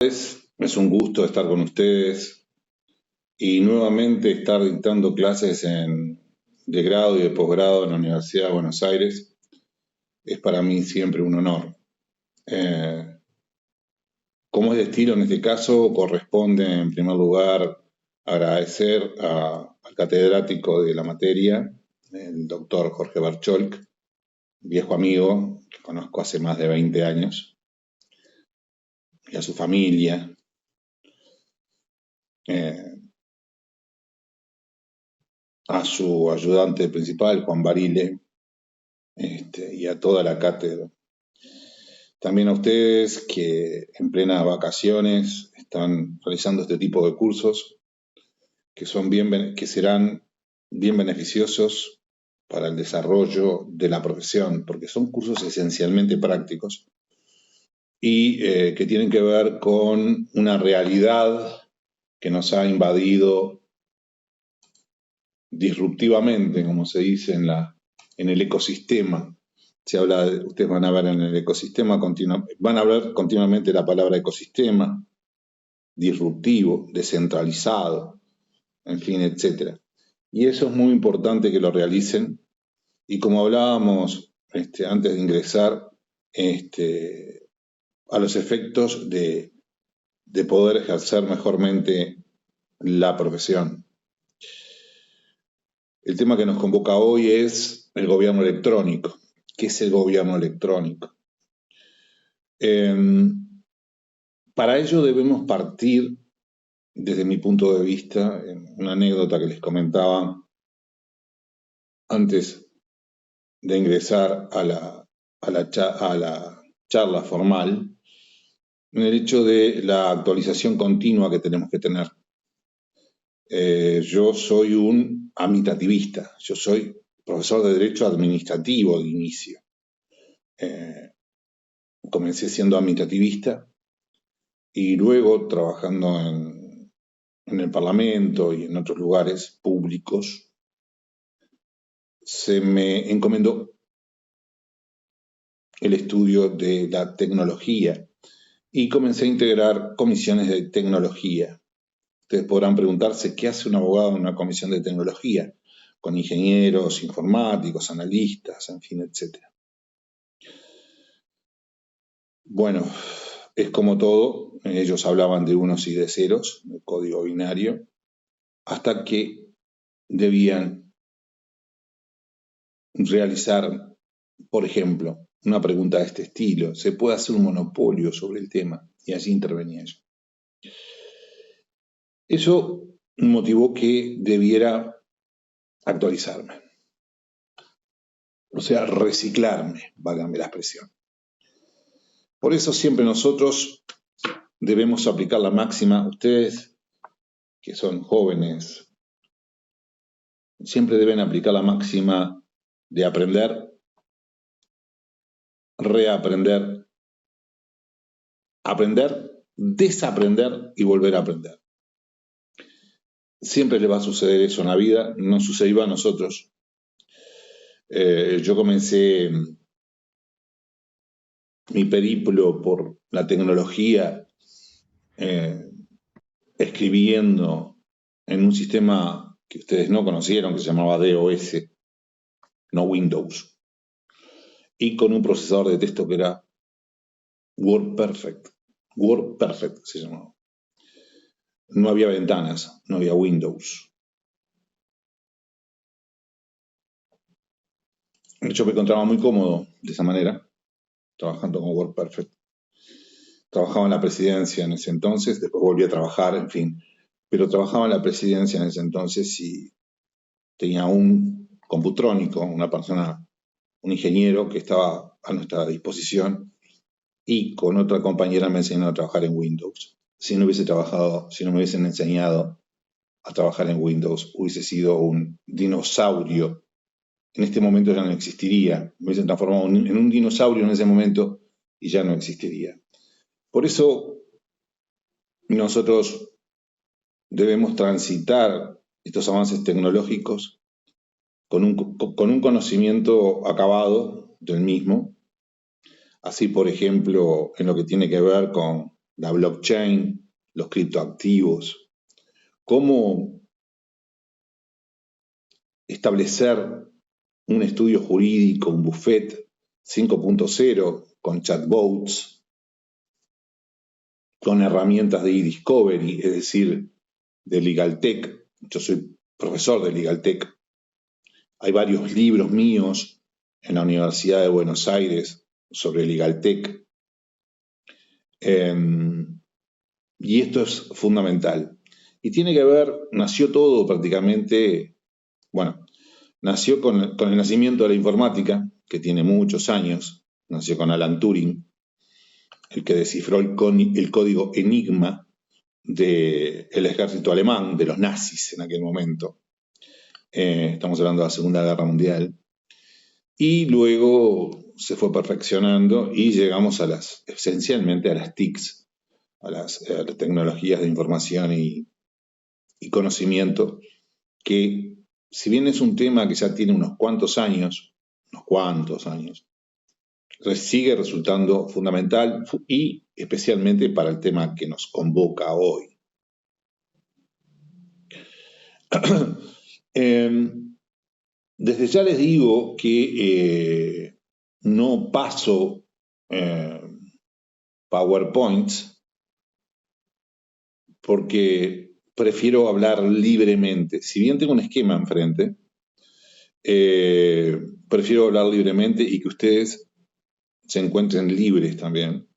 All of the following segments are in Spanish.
Es un gusto estar con ustedes y nuevamente estar dictando clases de grado y de posgrado en la Universidad de Buenos Aires. Es para mí siempre un honor. Como es de estilo en este caso, corresponde en primer lugar agradecer al catedrático de la materia, el doctor Jorge Barcholk, viejo amigo que conozco hace más de 20 años, y a su familia. A su ayudante principal, Juan Barile, y a toda la cátedra. También a ustedes que en plenas vacaciones están realizando este tipo de cursos que serán bien beneficiosos para el desarrollo de la profesión, porque son cursos esencialmente prácticos y que tienen que ver con una realidad que nos ha invadido disruptivamente, como se dice en el ecosistema. Ustedes van a ver en el ecosistema, van a ver continuamente la palabra ecosistema, disruptivo, descentralizado, en fin, etc. Y eso es muy importante que lo realicen. Y como hablábamos antes de ingresar, a los efectos de poder ejercer mejormente la profesión. El tema que nos convoca hoy es el gobierno electrónico. ¿Qué es el gobierno electrónico? Para ello debemos partir, desde mi punto de vista, en una anécdota que les comentaba antes de ingresar a la charla formal, en el hecho de la actualización continua que tenemos que tener. Yo soy un amitativista, yo soy profesor de Derecho Administrativo de inicio. Comencé siendo amitativista y luego trabajando en el Parlamento y en otros lugares públicos, se me encomendó el estudio de la tecnología y comencé a integrar comisiones de tecnología. Ustedes podrán preguntarse qué hace un abogado en una comisión de tecnología, con ingenieros informáticos, analistas, en fin, etc. Bueno, es como todo, ellos hablaban de unos y de ceros, de código binario, hasta que debían realizar, por ejemplo, una pregunta de este estilo: ¿se puede hacer un monopolio sobre el tema? Y allí intervenía yo. Eso motivó que debiera actualizarme, o sea, reciclarme, válgame la expresión. Por eso siempre nosotros debemos aplicar la máxima. Ustedes que son jóvenes siempre deben aplicar la máxima de aprender, reaprender, aprender, desaprender y volver a aprender. Siempre le va a suceder eso en la vida, nos sucedió a nosotros. Yo comencé mi periplo por la tecnología escribiendo en un sistema que ustedes no conocieron, que se llamaba DOS, no Windows, y con un procesador de texto que era WordPerfect. WordPerfect se llamaba. No había ventanas, no había Windows. Yo me encontraba muy cómodo de esa manera, trabajando con WordPerfect. Trabajaba en la presidencia en ese entonces, después volví a trabajar, en fin. Pero trabajaba en la presidencia en ese entonces y tenía un computrónico, una persona, un ingeniero que estaba a nuestra disposición, y con otra compañera me enseñaron a trabajar en Windows. Si no me hubiesen enseñado a trabajar en Windows, hubiese sido un dinosaurio. En este momento ya no existiría. Me hubiesen transformado en un dinosaurio en ese momento y ya no existiría. Por eso nosotros debemos transitar estos avances tecnológicos con un conocimiento acabado del mismo. Así, por ejemplo, en lo que tiene que ver con la blockchain, los criptoactivos, cómo establecer un estudio jurídico, un buffet 5.0 con chatbots, con herramientas de e-discovery, es decir, de LegalTech. Yo soy profesor de LegalTech. Hay varios libros míos en la Universidad de Buenos Aires sobre LegalTech. Y esto es fundamental. Y tiene que ver, nació todo prácticamente, bueno, nació con el nacimiento de la informática, que tiene muchos años, nació con Alan Turing, el que descifró el código Enigma del ejército alemán, de los nazis en aquel momento. Estamos hablando de la Segunda Guerra Mundial. Y luego se fue perfeccionando y llegamos esencialmente a las TICs, a las tecnologías de información y conocimiento, que si bien es un tema que ya tiene unos cuantos años, sigue resultando fundamental y especialmente para el tema que nos convoca hoy. Desde ya les digo que no paso PowerPoints porque prefiero hablar libremente. Si bien tengo un esquema enfrente, prefiero hablar libremente y que ustedes se encuentren libres también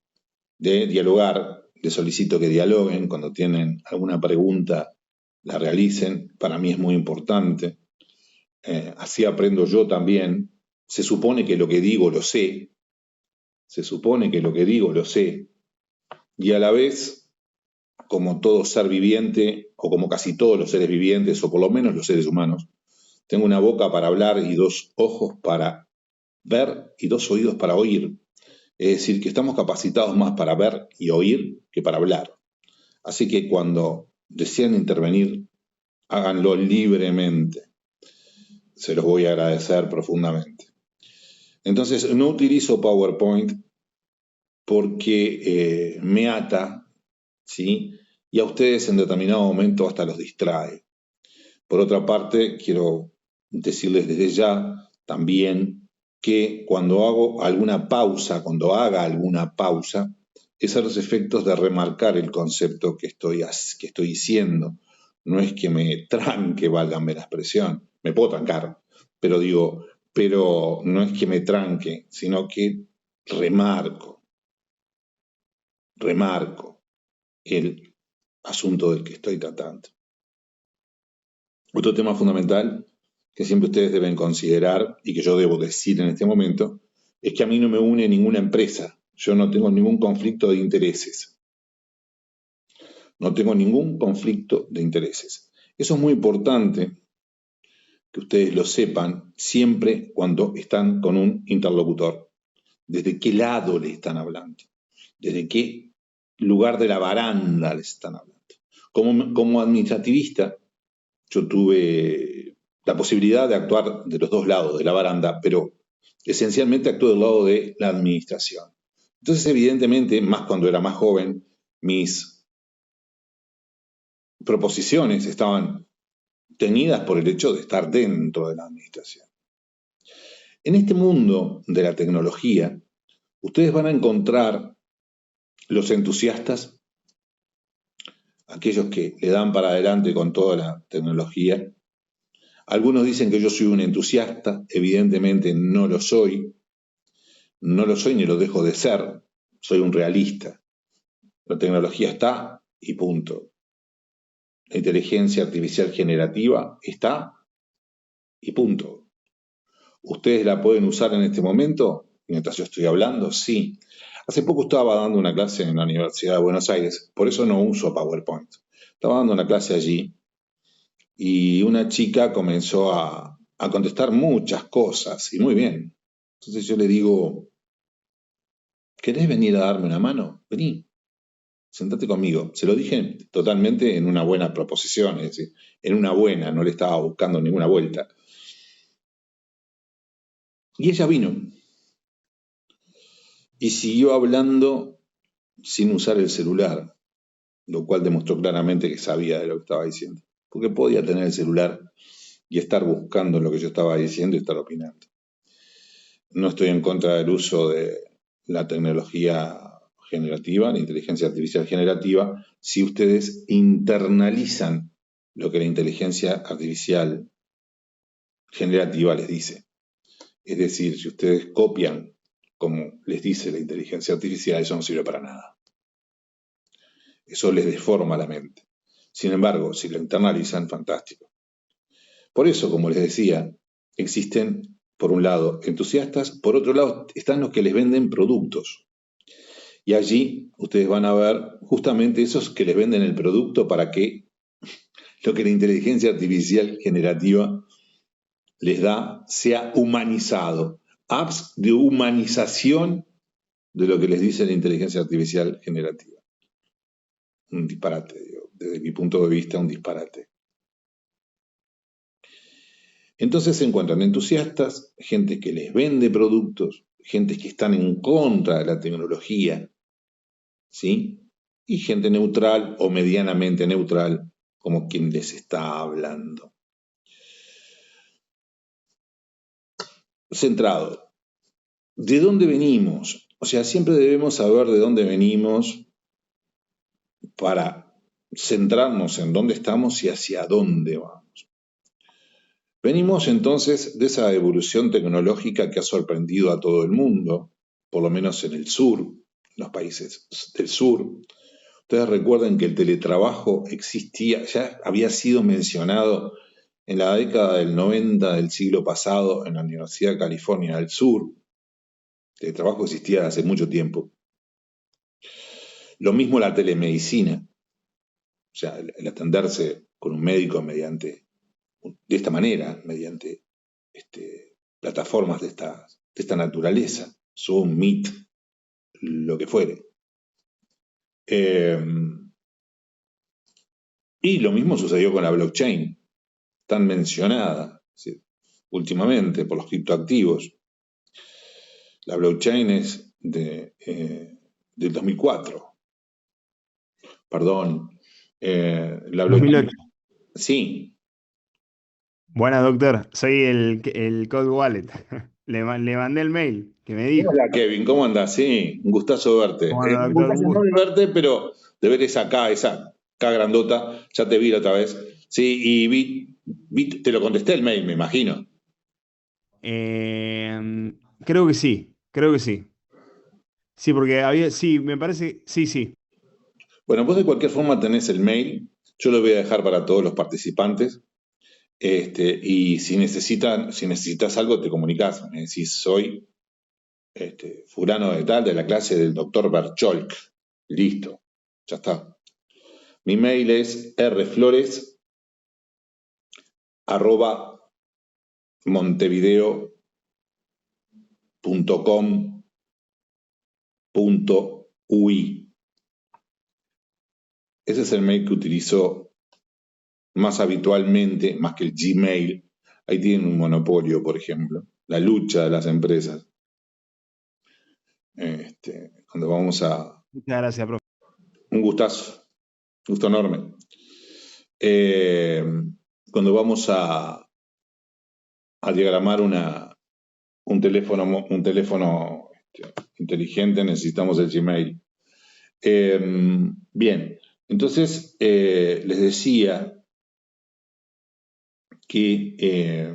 de dialogar. Les solicito que dialoguen. Cuando tienen alguna pregunta, la realicen. Para mí es muy importante. Así aprendo yo también. Se supone que lo que digo lo sé. Y a la vez, como todo ser viviente, o como casi todos los seres vivientes, o por lo menos los seres humanos, tengo una boca para hablar y dos ojos para ver y dos oídos para oír. Es decir, que estamos capacitados más para ver y oír que para hablar. Así que cuando deseen intervenir, háganlo libremente. Se los voy a agradecer profundamente. Entonces, no utilizo PowerPoint porque me ata, ¿sí? Y a ustedes en determinado momento hasta los distrae. Por otra parte, quiero decirles desde ya también que cuando haga alguna pausa, es a los efectos de remarcar el concepto que estoy diciendo. No es que me tranque, válgame la expresión, me puedo trancar, pero no es que me tranque, sino que remarco el asunto del que estoy tratando. Otro tema fundamental que siempre ustedes deben considerar y que yo debo decir en este momento es que a mí no me une ninguna empresa. Yo no tengo ningún conflicto de intereses. No tengo ningún conflicto de intereses. Eso es muy importante que ustedes lo sepan siempre cuando están con un interlocutor. ¿Desde qué lado le están hablando? ¿Desde qué lugar de la baranda les están hablando? Como administrativista, yo tuve la posibilidad de actuar de los dos lados de la baranda, pero esencialmente actué del lado de la administración. Entonces, evidentemente, más cuando era más joven, mis proposiciones estaban teñidas por el hecho de estar dentro de la administración. En este mundo de la tecnología, ustedes van a encontrar los entusiastas, aquellos que le dan para adelante con toda la tecnología. Algunos dicen que yo soy un entusiasta, evidentemente no lo soy ni lo dejo de ser, soy un realista. La tecnología está y punto. La inteligencia artificial generativa está y punto. ¿Ustedes la pueden usar en este momento? Mientras yo estoy hablando, sí. Hace poco estaba dando una clase en la Universidad de Buenos Aires, por eso no uso PowerPoint. Estaba dando una clase allí y una chica comenzó a contestar muchas cosas y muy bien. Entonces yo le digo, ¿querés venir a darme una mano? Vení, sentate conmigo. Se lo dije totalmente en una buena proposición, es decir, en una buena, no le estaba buscando ninguna vuelta. Y ella vino y siguió hablando sin usar el celular, lo cual demostró claramente que sabía de lo que estaba diciendo. Porque podía tener el celular y estar buscando lo que yo estaba diciendo y estar opinando. No estoy en contra del uso de la tecnología generativa, la inteligencia artificial generativa, si ustedes internalizan lo que la inteligencia artificial generativa les dice. Es decir, si ustedes copian como les dice la inteligencia artificial, eso no sirve para nada. Eso les deforma la mente. Sin embargo, si lo internalizan, fantástico. Por eso, como les decía, existen, por un lado, entusiastas, por otro lado, están los que les venden productos. Y allí ustedes van a ver justamente esos que les venden el producto para que lo que la inteligencia artificial generativa les da sea humanizado. Apps de humanización de lo que les dice la inteligencia artificial generativa. Un disparate, digo, desde mi punto de vista, un disparate. Entonces se encuentran entusiastas, gente que les vende productos, gente que están en contra de la tecnología, ¿sí? Y gente neutral o medianamente neutral, como quien les está hablando. Centrado. ¿De dónde venimos? O sea, siempre debemos saber de dónde venimos para centrarnos en dónde estamos y hacia dónde vamos. Venimos entonces de esa evolución tecnológica que ha sorprendido a todo el mundo, por lo menos en el sur, los países del sur. Ustedes recuerden que el teletrabajo existía, ya había sido mencionado en la década del 90 del siglo pasado en la Universidad de California del Sur. El teletrabajo existía hace mucho tiempo. Lo mismo la telemedicina, o sea, el atenderse con un médico de esta manera, mediante plataformas de esta naturaleza, Zoom, Meet, lo que fuere. Y lo mismo sucedió con la blockchain, tan mencionada, ¿sí?, últimamente por los criptoactivos. La blockchain es del 2004. Perdón. La blockchain. 2008. Sí. Buenas, doctor. Soy el Cold Wallet. Le mandé el mail que me dijo. Hola Kevin, ¿cómo andás? Sí, un gustazo verte. ¿Cómo anda, Un doctor? Un gustazo no gusto. de verte, pero de ver esa K grandota, ya te vi la otra vez. Sí, y te lo contesté el mail, me imagino. Creo que sí, creo que sí. Sí, porque sí, me parece, sí, sí. Bueno, vos de cualquier forma tenés el mail, yo lo voy a dejar para todos los participantes. Y si necesitas algo, te comunicas. Me decís, soy fulano de tal, de la clase del doctor Bercholk. Listo, ya está. Mi mail es rflores@montevideo.com.ui. Ese es el mail que utilizo más habitualmente, más que el Gmail. Ahí tienen un monopolio, por ejemplo. La lucha de las empresas. Cuando vamos a... Muchas gracias, profe. Un gustazo, gusto enorme. Eh, Cuando vamos a diagramar un teléfono inteligente, necesitamos el Gmail. Bien, entonces les decía que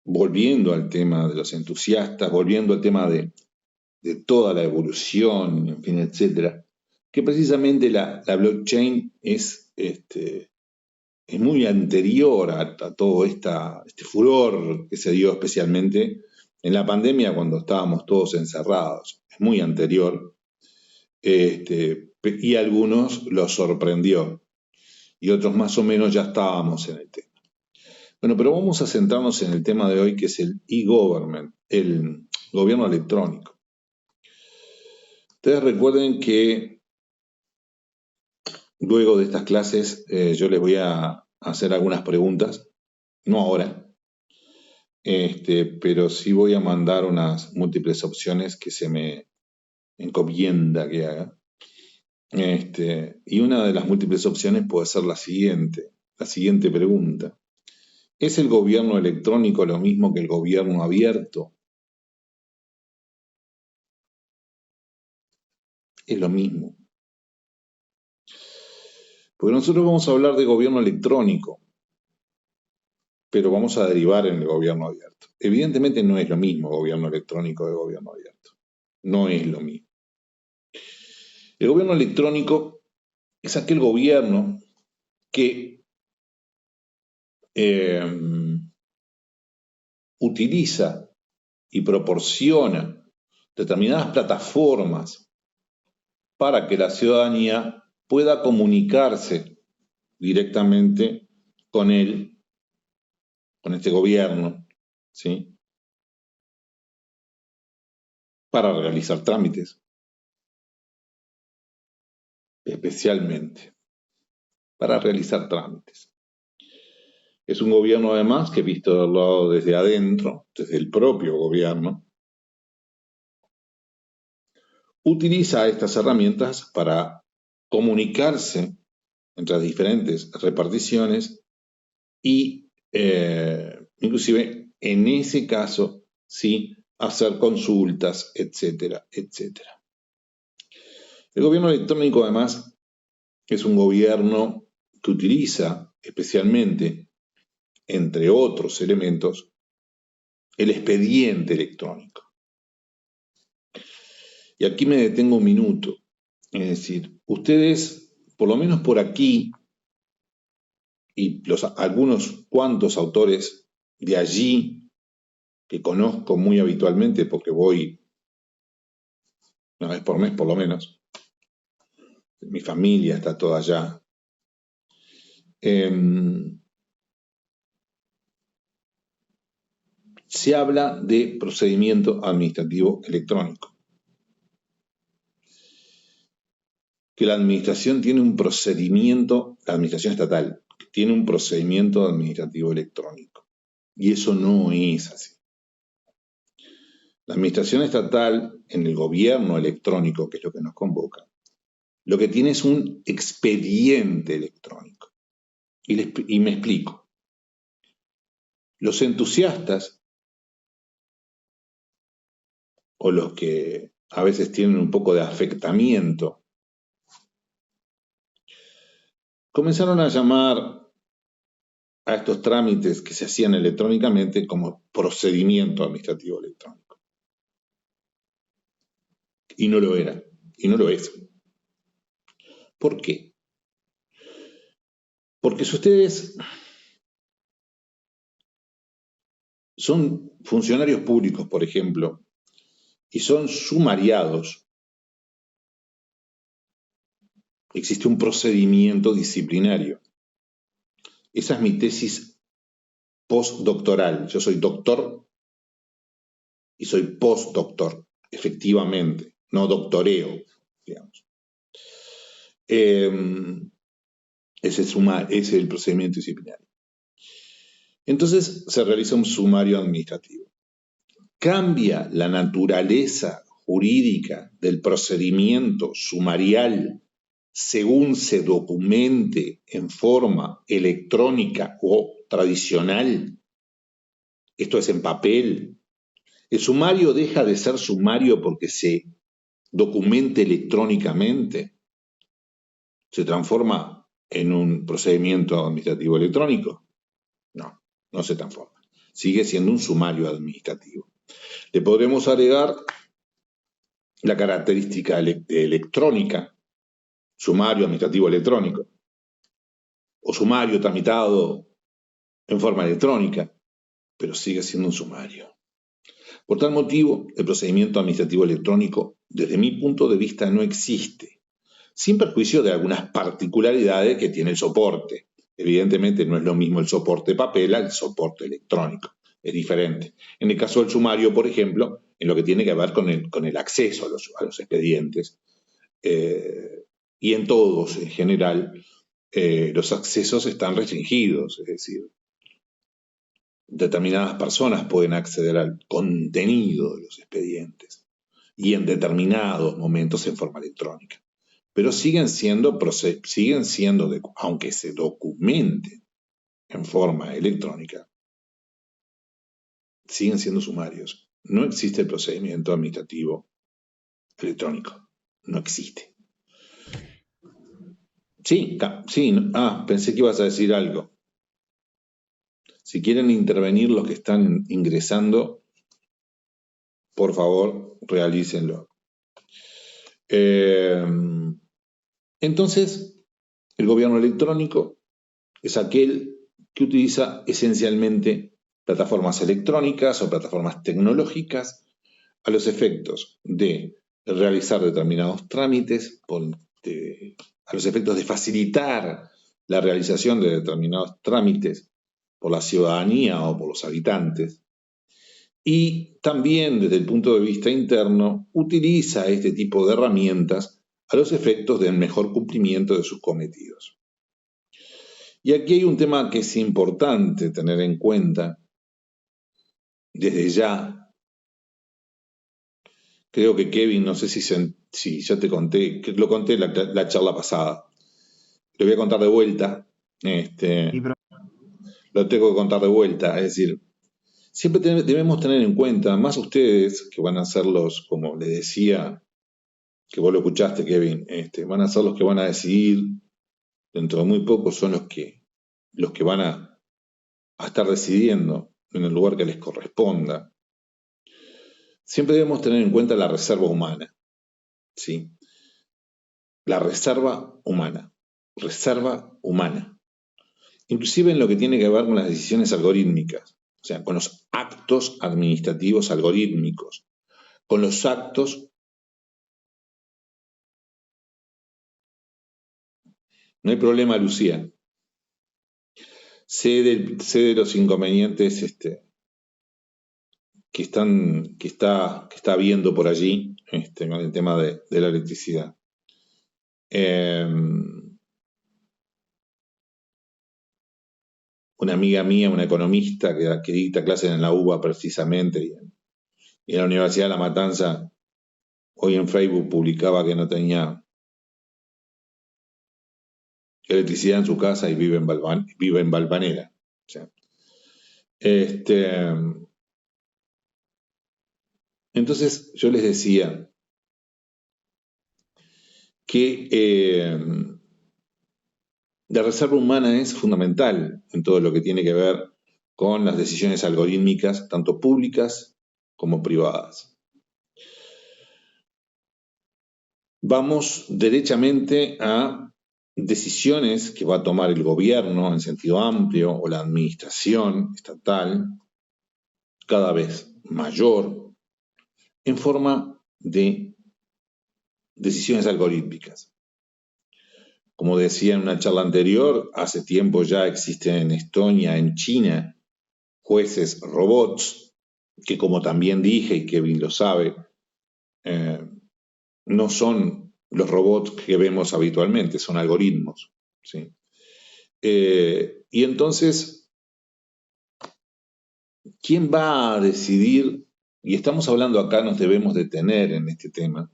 volviendo al tema de los entusiastas, volviendo al tema de toda la evolución, en fin, etcétera, que precisamente la blockchain es muy anterior a todo este furor que se dio especialmente en la pandemia cuando estábamos todos encerrados. Es muy anterior, y a algunos los sorprendió y otros más o menos ya estábamos en el tema. Bueno, pero vamos a centrarnos en el tema de hoy, que es el e-government, el gobierno electrónico. Ustedes recuerden que luego de estas clases yo les voy a hacer algunas preguntas, no ahora, pero sí voy a mandar unas múltiples opciones que se me encomienda que haga. Y una de las múltiples opciones puede ser la siguiente pregunta. ¿Es el gobierno electrónico lo mismo que el gobierno abierto? Es lo mismo. Porque nosotros vamos a hablar de gobierno electrónico, pero vamos a derivar en el gobierno abierto. Evidentemente no es lo mismo gobierno electrónico de gobierno abierto. No es lo mismo. El gobierno electrónico es aquel gobierno que utiliza y proporciona determinadas plataformas para que la ciudadanía pueda comunicarse directamente con él, con este gobierno, ¿sí? Para realizar trámites, especialmente para realizar trámites. Es un gobierno además que visto del lado desde adentro, desde el propio gobierno, utiliza estas herramientas para comunicarse entre las diferentes reparticiones y inclusive en ese caso, sí, hacer consultas, etcétera, etcétera. El gobierno electrónico además es un gobierno que utiliza especialmente, entre otros elementos, el expediente electrónico. Y aquí me detengo un minuto. Es decir, ustedes, por lo menos por aquí, y algunos cuantos autores de allí, que conozco muy habitualmente porque voy una vez por mes por lo menos, mi familia está toda allá, se habla de procedimiento administrativo electrónico. Que la administración tiene un procedimiento, la administración estatal, tiene un procedimiento administrativo electrónico. Y eso no es así. La administración estatal, en el gobierno electrónico, que es lo que nos convoca, lo que tiene es un expediente electrónico. Y me explico. Los entusiastas, o los que a veces tienen un poco de afectamiento, comenzaron a llamar a estos trámites que se hacían electrónicamente como procedimiento administrativo electrónico. Y no lo era, y no lo es. ¿Por qué? Porque si ustedes son funcionarios públicos, por ejemplo, y son sumariados, existe un procedimiento disciplinario. Esa es mi tesis postdoctoral. Yo soy doctor y soy postdoctor, efectivamente, no doctoreo, digamos. Ese es el procedimiento disciplinario. Entonces se realiza un sumario administrativo. Cambia la naturaleza jurídica del procedimiento sumarial según se documente en forma electrónica o tradicional. Esto es en papel. El sumario deja de ser sumario porque se documente electrónicamente. Se transforma en un procedimiento administrativo electrónico. No, no se transforma. Sigue siendo un sumario administrativo. Le podremos agregar la característica electrónica, sumario administrativo electrónico, o sumario tramitado en forma electrónica, pero sigue siendo un sumario. Por tal motivo, el procedimiento administrativo electrónico, desde mi punto de vista, no existe, sin perjuicio de algunas particularidades que tiene el soporte. Evidentemente no es lo mismo el soporte papel al soporte electrónico, es diferente. En el caso del sumario, por ejemplo, en lo que tiene que ver con el acceso a los expedientes, y en todos, en general, los accesos están restringidos, es decir, determinadas personas pueden acceder al contenido de los expedientes y en determinados momentos en forma electrónica. Pero siguen siendo, aunque se documente en forma electrónica, siguen siendo sumarios. No existe el procedimiento administrativo electrónico. No existe. Sí, sí. Pensé que ibas a decir algo. Si quieren intervenir los que están ingresando, por favor, realícenlo. Entonces, el gobierno electrónico es aquel que utiliza esencialmente plataformas electrónicas o plataformas tecnológicas a los efectos de realizar determinados trámites, a los efectos de facilitar la realización de determinados trámites por la ciudadanía o por los habitantes. Y también desde el punto de vista interno utiliza este tipo de herramientas a los efectos del mejor cumplimiento de sus cometidos. Y aquí hay un tema que es importante tener en cuenta desde ya. Creo que Kevin, no sé si ya te conté, que lo conté en la charla pasada. Lo voy a contar de vuelta. Lo tengo que contar de vuelta. Es decir, siempre debemos tener en cuenta, más ustedes, que van a ser los, como le decía, que vos lo escuchaste, Kevin, van a ser los que van a decidir, dentro de muy poco son los que van a estar decidiendo en el lugar que les corresponda. Siempre debemos tener en cuenta la reserva humana, ¿sí? La reserva humana. Reserva humana. Inclusive en lo que tiene que ver con las decisiones algorítmicas, o sea, con los actos administrativos algorítmicos, con los actos. No hay problema, Lucía. Sé de los inconvenientes que está habiendo por allí con el tema de la electricidad. Una amiga mía, una economista que dicta clases en la UBA precisamente y en la Universidad de La Matanza, hoy en Facebook publicaba que no tenía electricidad en su casa y vive en Valvanera. O sea, entonces yo les decía que la reserva humana es fundamental en todo lo que tiene que ver con las decisiones algorítmicas, tanto públicas como privadas. Vamos derechamente a decisiones que va a tomar el gobierno en sentido amplio o la administración estatal, cada vez mayor, en forma de decisiones algorítmicas. Como decía en una charla anterior, hace tiempo ya existen en Estonia, en China, jueces robots, que como también dije y Kevin lo sabe, no son los robots que vemos habitualmente, son algoritmos. ¿Sí? Y entonces, ¿quién va a decidir? Y estamos hablando acá, nos debemos detener en este tema,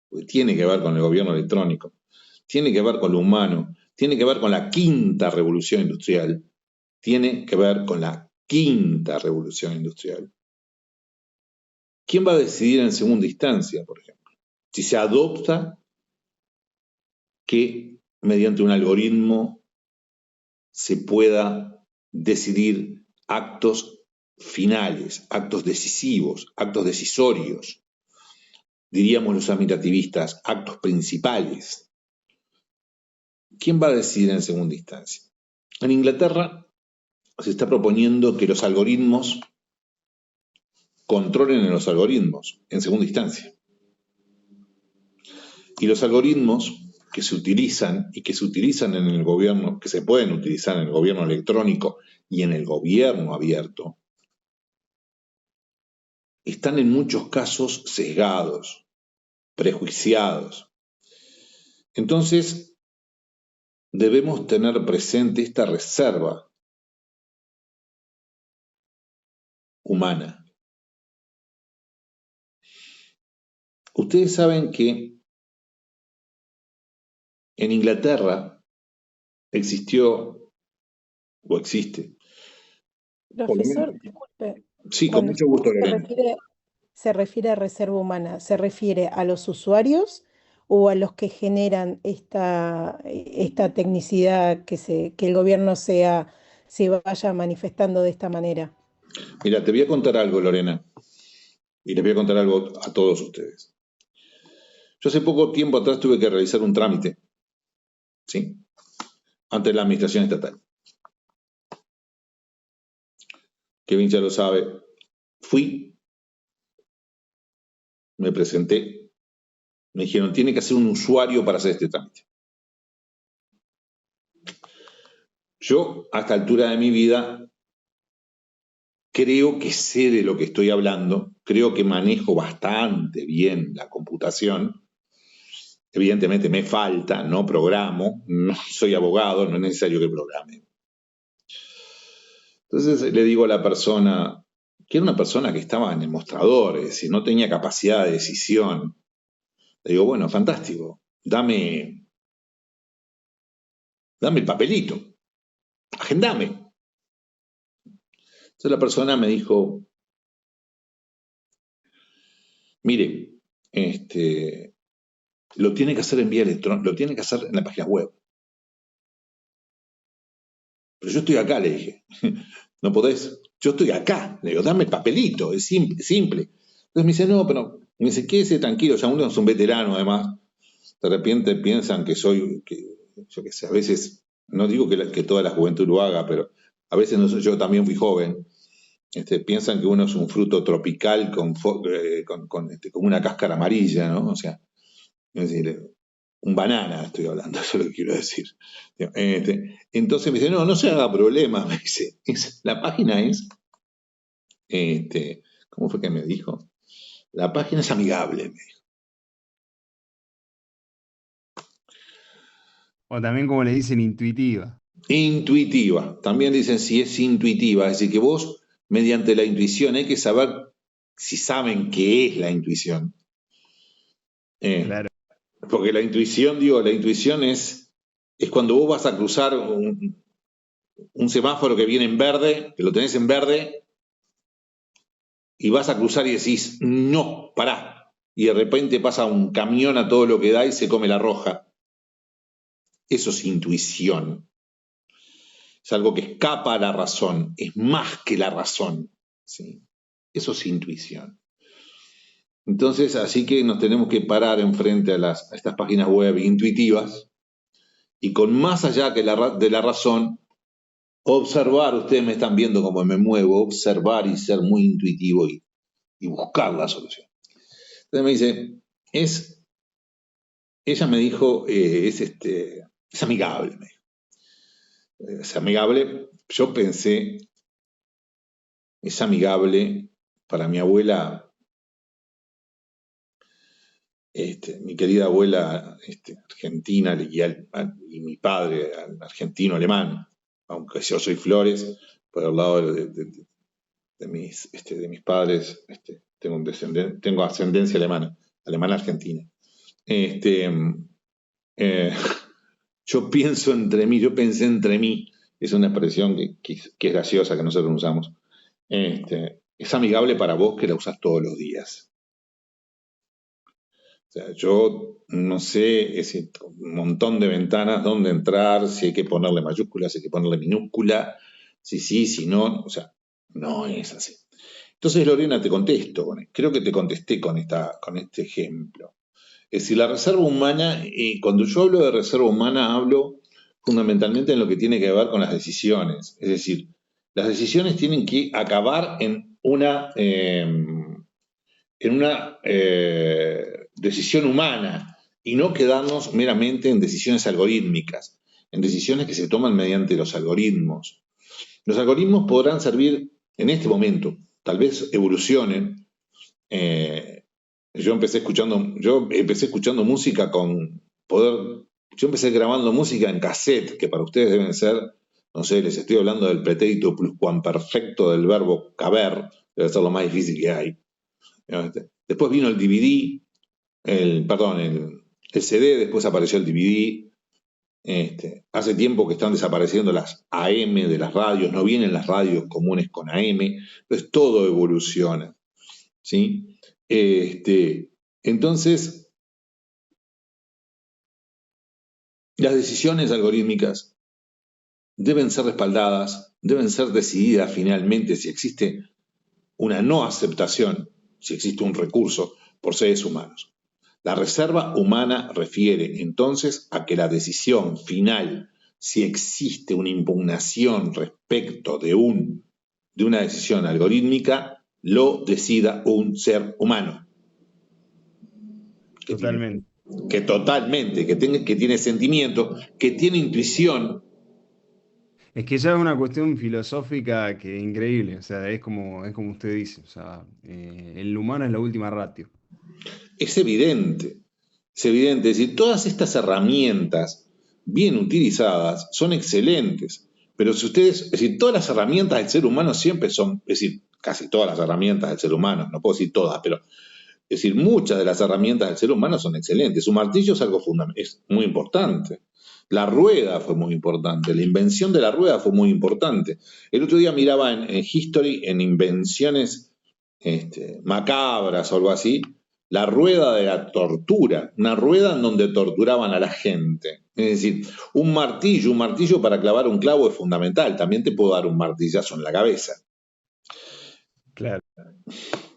porque tiene que ver con el gobierno electrónico, tiene que ver con lo humano, tiene que ver con la quinta revolución industrial, tiene que ver con la quinta revolución industrial. ¿Quién va a decidir en segunda instancia, por ejemplo? Si se adopta que mediante un algoritmo se pueda decidir actos finales, actos decisivos, actos decisorios, diríamos los administrativistas, actos principales. ¿Quién va a decidir en segunda instancia? En Inglaterra se está proponiendo que los algoritmos controlen en los algoritmos en segunda instancia. Y los algoritmos que se utilizan y que se utilizan en el gobierno, que se pueden utilizar en el gobierno electrónico y en el gobierno abierto, están en muchos casos sesgados, prejuiciados. Entonces, debemos tener presente esta reserva humana. Ustedes saben que en Inglaterra existió o existe, por lo menos, Profesor, disculpe, sí, con cuando mucho usted gusto, se Lorena. refiere, se refiere a reserva humana, ¿se refiere a los usuarios o a los que generan esta tecnicidad que el gobierno se vaya manifestando de esta manera? Mira, te voy a contar algo, Lorena, y les voy a contar algo a todos ustedes. Yo hace poco tiempo atrás tuve que realizar un trámite, ¿sí? Ante la administración estatal. Kevin ya lo sabe. Fui, me presenté, me dijeron, tiene que ser un usuario para hacer este trámite. Yo, a esta altura de mi vida, creo que sé de lo que estoy hablando, creo que manejo bastante bien la computación. Evidentemente me falta, no programo, no soy abogado, no es necesario que programe. Entonces le digo a la persona, que era una persona que estaba en el mostrador, es decir, no tenía capacidad de decisión. Le digo, bueno, fantástico, dame el papelito, agendame. Entonces la persona me dijo, mire, lo tiene que hacer en vía electrónica, lo tiene que hacer en la página web. Pero yo estoy acá, le dije. No podés. Yo estoy acá. Le digo, dame el papelito, es simple, simple. Entonces me dice, no, pero me dice, quédese tranquilo, ya uno es un veterano además. De repente piensan que soy, yo qué sé, a veces, no digo que toda la juventud lo haga, pero a veces no soy, yo también fui joven. Piensan que uno es un fruto tropical con una cáscara amarilla, ¿no? O sea, es decir, un banana estoy hablando, eso es lo que quiero decir. Entonces me dice, no, no se haga problema, me dice, la página es, ¿cómo fue que me dijo? La página es amigable, me dijo. O también como le dicen, intuitiva. Intuitiva, también dicen si es intuitiva, es decir, que vos, mediante la intuición, hay que saber si saben qué es la intuición. Claro. Porque la intuición es cuando vos vas a cruzar un semáforo que viene en verde, que lo tenés en verde, y vas a cruzar y decís, no, pará. Y de repente pasa un camión a todo lo que da y se come la roja. Eso es intuición. Es algo que escapa a la razón, es más que la razón. ¿Sí? Eso es intuición. Entonces, así que nos tenemos que parar enfrente a estas páginas web intuitivas y con más allá de la razón, observar, ustedes me están viendo cómo me muevo, observar y ser muy intuitivo y buscar la solución. Entonces me dice, ella me dijo, es amigable, me dijo. Es amigable, yo pensé, es amigable para mi abuela, mi querida abuela argentina y mi padre argentino-alemán, aunque yo soy Flores, por el lado de mis padres, tengo ascendencia alemana, alemana-argentina. Eh, yo pienso entre mí, yo pensé entre mí, es una expresión que es graciosa, que nosotros usamos. Es amigable para vos que la usas todos los días. O sea, yo no sé ese montón de ventanas, dónde entrar, si hay que ponerle mayúsculas, si hay que ponerle minúscula, si sí, si no, o sea, no es así. Entonces, Lorena, te contesto, creo que te contesté con este ejemplo. Es decir, la reserva humana, y cuando yo hablo de reserva humana, hablo fundamentalmente en lo que tiene que ver con las decisiones. Es decir, las decisiones tienen que acabar en una decisión humana y no quedarnos meramente en decisiones algorítmicas, en decisiones que se toman mediante los algoritmos. Los algoritmos podrán servir en este momento, tal vez evolucionen. Yo empecé escuchando música yo empecé grabando música en cassette, que para ustedes deben ser, no sé, les estoy hablando del pretérito pluscuamperfecto del verbo caber, debe ser lo más difícil que hay. Después vino el DVD, el CD, después apareció el DVD. Hace tiempo que están desapareciendo las AM de las radios, no vienen las radios comunes con AM, entonces todo evoluciona, ¿sí? Entonces, las decisiones algorítmicas deben ser respaldadas, deben ser decididas finalmente si existe una no aceptación, si existe un recurso por seres humanos. La reserva humana refiere entonces a que la decisión final, si existe una impugnación respecto de una decisión algorítmica, lo decida un ser humano. Totalmente. Que tiene sentimiento, que tiene intuición. Es que ya es una cuestión filosófica que es increíble, o sea, es como usted dice, o sea, el humano es la última ratio. Es evidente, es evidente. Es decir, todas estas herramientas bien utilizadas son excelentes, pero si ustedes, es decir, todas las herramientas del ser humano siempre son, es decir, casi todas las herramientas del ser humano, no puedo decir todas, pero es decir, muchas de las herramientas del ser humano son excelentes. Un martillo es algo fundamental, es muy importante. La rueda fue muy importante, la invención de la rueda fue muy importante. El otro día miraba en History, en invenciones macabras o algo así, la rueda de la tortura, una rueda en donde torturaban a la gente. Es decir, un martillo para clavar un clavo es fundamental, también te puedo dar un martillazo en la cabeza. Claro.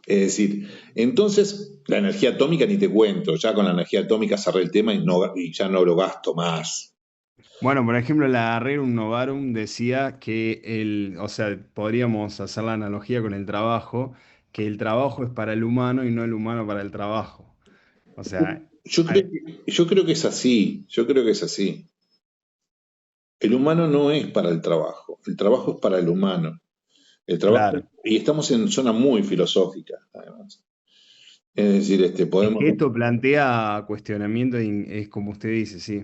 Es decir, entonces la energía atómica ni te cuento, ya con la energía atómica cerré el tema y ya no lo gasto más. Bueno, por ejemplo, la Rerum Novarum decía que o sea, podríamos hacer la analogía con el trabajo, que el trabajo es para el humano y no el humano para el trabajo. O sea, hay- Yo creo que es así, yo creo que es así. El humano no es para el trabajo es para el humano. El trabajo, claro. y estamos en zona muy filosófica, además. Es decir, Es podemos. que esto plantea cuestionamiento, es como usted dice, sí.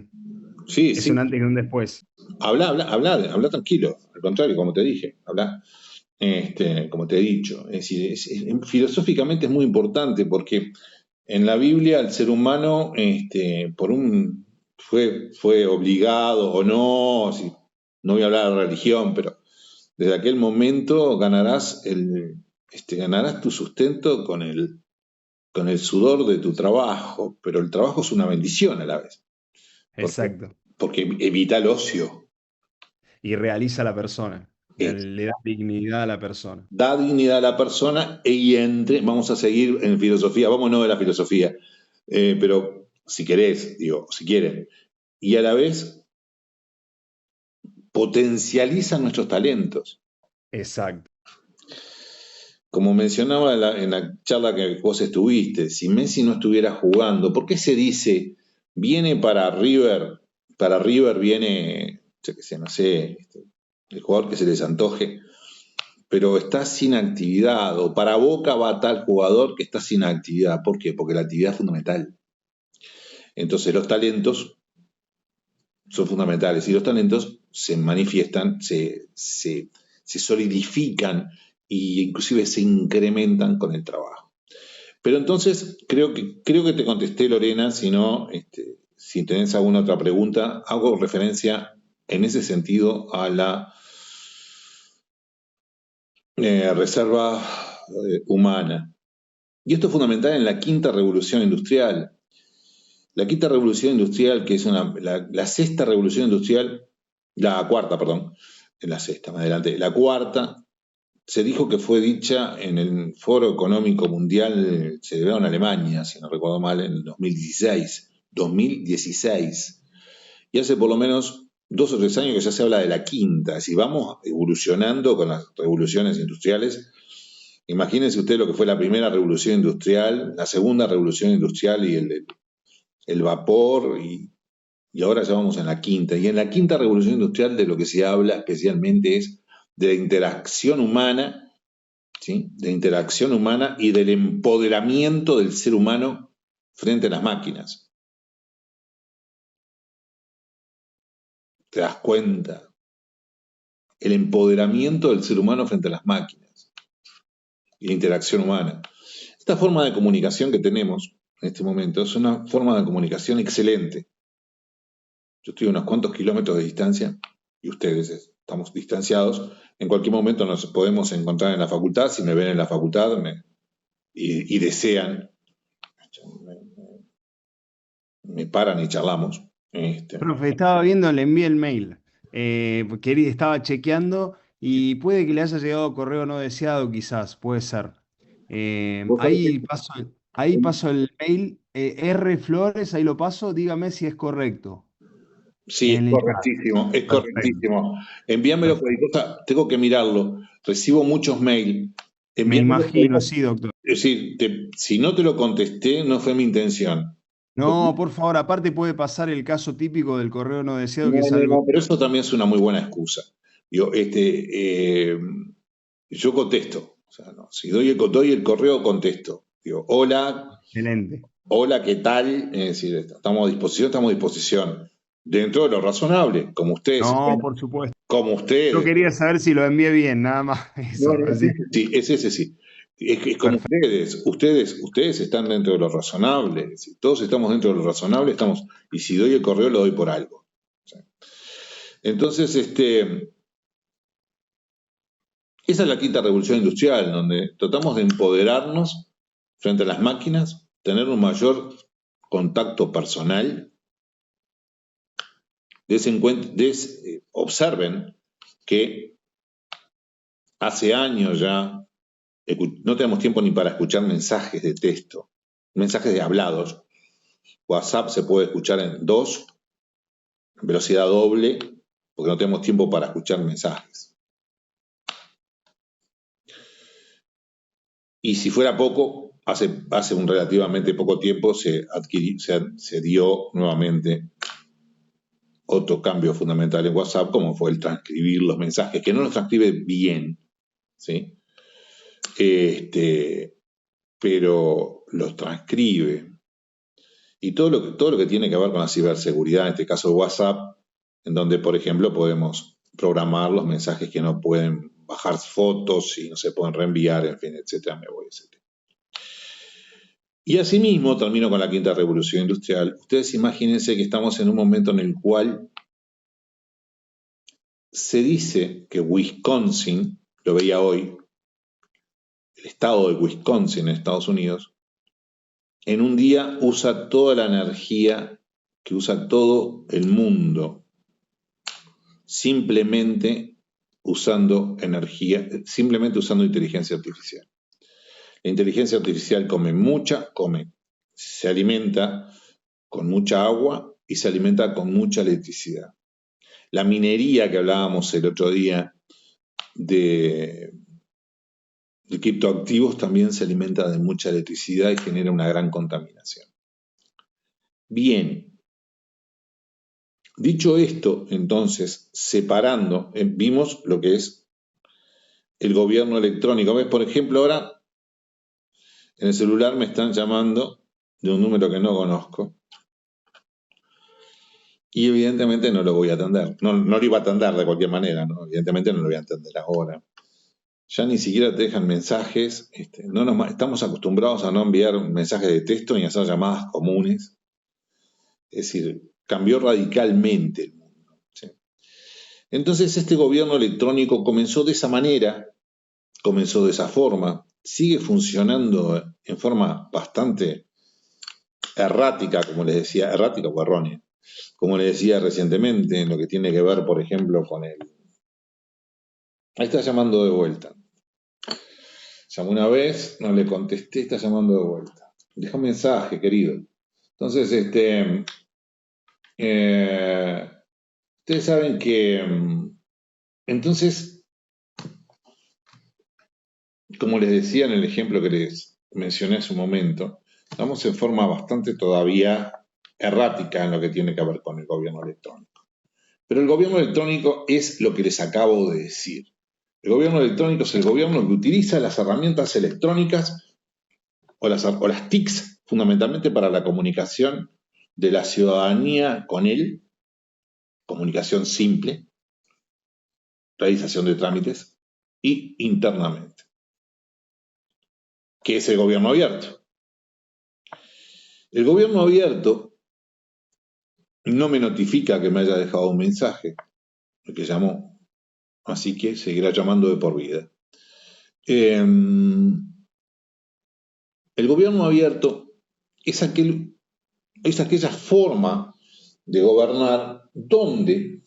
Sí, Es sí. un antes y un después. Habla tranquilo. Al contrario, como te dije, habla, como te he dicho. Es decir, filosóficamente es muy importante porque en la Biblia el ser humano, fue obligado o no, no voy a hablar de religión, pero desde aquel momento ganarás tu sustento con el sudor de tu trabajo, pero el trabajo es una bendición a la vez, porque, Exacto. porque evita el ocio, Y realiza a la persona. es- Le da dignidad a la persona. da dignidad a la persona vamos a seguir en filosofía, vámonos de la filosofía, pero si querés, digo, si quieren, y a la vez potencializa nuestros talentos. Exacto. Como mencionaba en la charla que vos estuviste, si Messi no estuviera jugando, ¿por qué se dice viene para River viene, yo qué sé, no sé, el jugador que se les antoje, pero está sin actividad, o para Boca va tal jugador que está sin actividad? ¿Por qué? Porque la actividad es fundamental. Entonces los talentos son fundamentales y los talentos se manifiestan, se solidifican e inclusive se incrementan con el trabajo. Pero entonces creo que te contesté, Lorena. Si no, si tenés alguna otra pregunta, hago referencia en ese sentido a la reserva humana. Y esto es fundamental en la quinta revolución industrial. La quinta revolución industrial, que es la sexta revolución industrial, la cuarta, perdón, en la sexta, más adelante, la cuarta, se dijo que fue dicha en el Foro Económico Mundial celebrado en Alemania, si no recuerdo mal, en el 2016. 2016. Y hace por lo menos 2 o 3 años que ya se habla de la quinta. Si vamos evolucionando con las revoluciones industriales, imagínense usted lo que fue la primera revolución industrial, la segunda revolución industrial y el vapor, y ahora ya vamos en la quinta. Y en la quinta revolución industrial de lo que se habla especialmente es de la interacción humana, ¿sí? De interacción humana y del empoderamiento del ser humano frente a las máquinas. ¿Te das cuenta? El empoderamiento del ser humano frente a las máquinas. y la interacción humana. Esta forma de comunicación que tenemos en este momento es una forma de comunicación excelente. Yo estoy a unos cuantos kilómetros de distancia y ustedes estamos distanciados. En cualquier momento nos podemos encontrar en la facultad. Si me ven en la facultad y desean, me paran y charlamos. Profe, estaba viendo, le envié el mail. Porque estaba chequeando y puede que le haya llegado correo no deseado, quizás, puede ser. Vos sabés Ahí que paso el mail, R Flores, ahí lo paso, dígame si es correcto. sí, es En el chat. correctísimo, es Perfecto, correctísimo. Envíamelo cualquier perfecto. cosa, tengo que mirarlo. Recibo muchos mails. Me Envíamelo cualquier imagino, cosa. sí, doctor. Es decir, si no te lo contesté, no fue mi intención. Porque No, por favor, aparte puede pasar el caso típico del correo no deseado, no, que es no, algo. no, pero eso también es una muy buena excusa. Yo, yo contesto. O sea, no, si doy el correo, contesto. Digo, hola, Excelente. hola, ¿qué tal? Es decir, estamos a disposición. Dentro de lo razonable, No, por supuesto. como Yo ustedes. quería saber si lo envié bien, nada más. No, Eso. no, Así. sí, es ese sí. Es que es como Perfecto. ustedes están dentro de lo razonable. Es decir, todos estamos dentro de lo razonable, y si doy el correo, lo doy por algo. O sea, entonces, esa es la quinta revolución industrial, donde tratamos de empoderarnos frente a las máquinas, tener un mayor contacto personal. Observen que hace años ya no tenemos tiempo ni para escuchar mensajes de texto, mensajes de hablados. WhatsApp se puede escuchar en velocidad doble, porque no tenemos tiempo para escuchar mensajes. Y si fuera poco, hace un relativamente poco tiempo se dio nuevamente otro cambio fundamental en WhatsApp, como fue el transcribir los mensajes, que no los transcribe bien, ¿sí? Pero los transcribe. Y todo lo que tiene que ver con la ciberseguridad, en este caso WhatsApp, en donde, por ejemplo, podemos programar los mensajes que no pueden bajar fotos y no se pueden reenviar, en fin, etcétera, etcétera. Y asimismo, termino con la quinta revolución industrial. Ustedes imagínense que estamos en un momento en el cual se dice que Wisconsin, lo veía hoy, el estado de Wisconsin en Estados Unidos, en un día usa toda la energía que usa todo el mundo, simplemente usando inteligencia artificial. La inteligencia artificial se alimenta con mucha agua y se alimenta con mucha electricidad. La minería que hablábamos el otro día de criptoactivos también se alimenta de mucha electricidad y genera una gran contaminación. Bien, dicho esto, entonces, separando, vimos lo que es el gobierno electrónico. ¿Ves? Por ejemplo, ahora en el celular me están llamando de un número que no conozco y evidentemente no lo voy a atender. No lo iba a atender de cualquier manera, ¿no? Evidentemente no lo voy a atender ahora. Ya ni siquiera te dejan mensajes, estamos acostumbrados a no enviar mensajes de texto ni a hacer llamadas comunes. Es decir, cambió radicalmente el mundo. ¿Sí? Entonces este gobierno electrónico comenzó de esa manera, comenzó de esa forma, sigue funcionando en forma bastante errática, como les decía, errática o errónea, como les decía recientemente, en lo que tiene que ver, por ejemplo, con el... Ahí está llamando de vuelta. Llamó una vez, no le contesté, está llamando de vuelta. Deja un mensaje, querido. Entonces, ustedes saben que, entonces, como les decía en el ejemplo que les mencioné hace un momento, estamos en forma bastante todavía errática en lo que tiene que ver con el gobierno electrónico. Pero el gobierno electrónico es lo que les acabo de decir. El gobierno electrónico es el gobierno que utiliza las herramientas electrónicas o las TICs fundamentalmente para la comunicación de la ciudadanía con él, comunicación simple, realización de trámites, y internamente. que es el gobierno abierto. El gobierno abierto no me notifica que me haya dejado un mensaje, el que llamó, así que seguirá llamando de por vida. El gobierno abierto es aquella forma de gobernar donde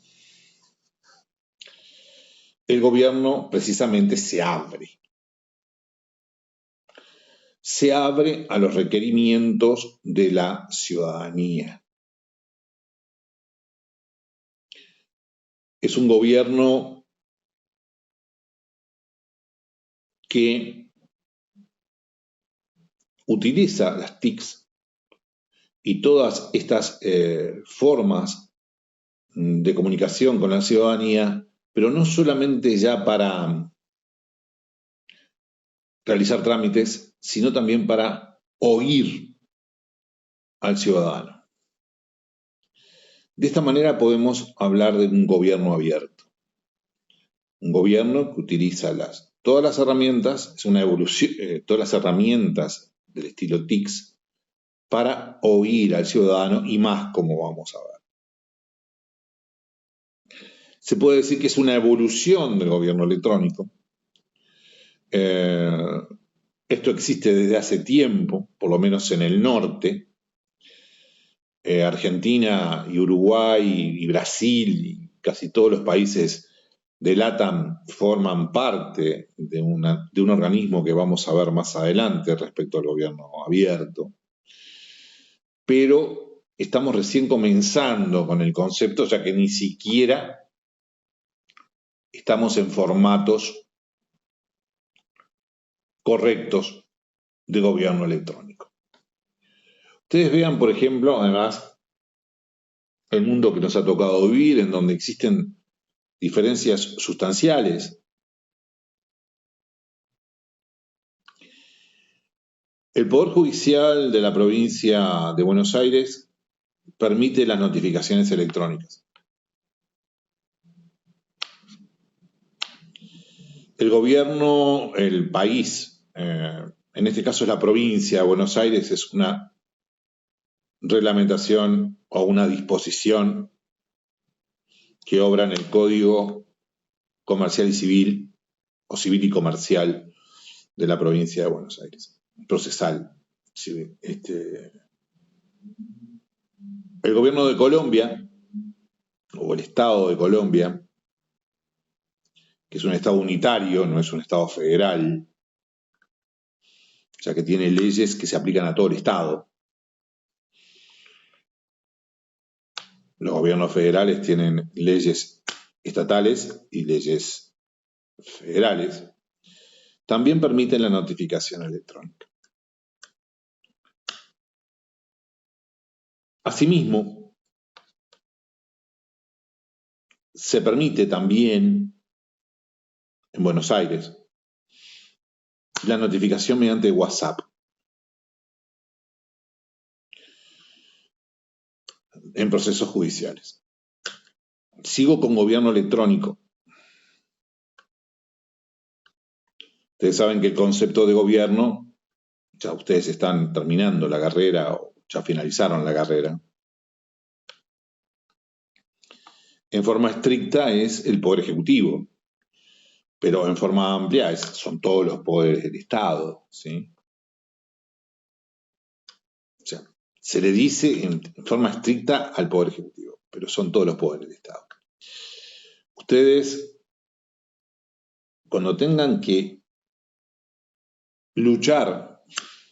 el gobierno precisamente se abre a los requerimientos de la ciudadanía. Es un gobierno que utiliza las TICs y todas estas formas de comunicación con la ciudadanía, pero no solamente ya para realizar trámites, sino también para oír al ciudadano. De esta manera podemos hablar de un gobierno abierto. Un gobierno que utiliza todas las herramientas, es una evolución, todas las herramientas del estilo TICS para oír al ciudadano y más, como vamos a ver. Se puede decir que es una evolución del gobierno electrónico. Esto existe desde hace tiempo, por lo menos en el norte. Argentina y Uruguay y Brasil y casi todos los países de LATAM forman parte de un organismo que vamos a ver más adelante respecto al gobierno abierto. Pero estamos recién comenzando con el concepto, ya que ni siquiera estamos en formatos correctos de gobierno electrónico. Ustedes vean, por ejemplo, además, el mundo que nos ha tocado vivir, en donde existen diferencias sustanciales. El Poder Judicial de la provincia de Buenos Aires permite las notificaciones electrónicas. El gobierno, el país, en este caso es la provincia de Buenos Aires, es una reglamentación o una disposición que obra en el Código Comercial y Civil, o Civil y Comercial de la provincia de Buenos Aires, procesal. El gobierno de Colombia, o el Estado de Colombia, que es un Estado unitario, no es un Estado federal, ya que tiene leyes que se aplican a todo el Estado. Los gobiernos federales tienen leyes estatales y leyes federales. También permiten la notificación electrónica. Asimismo, se permite también en Buenos Aires la notificación mediante WhatsApp. En procesos judiciales. Sigo con gobierno electrónico. Ustedes saben que el concepto de gobierno, ya ustedes están terminando la carrera o ya finalizaron la carrera. En forma estricta es el Poder Ejecutivo, pero en forma amplia son todos los poderes del Estado, ¿sí? O sea, se le dice en forma estricta al Poder Ejecutivo, pero son todos los poderes del Estado. Ustedes, cuando tengan que luchar,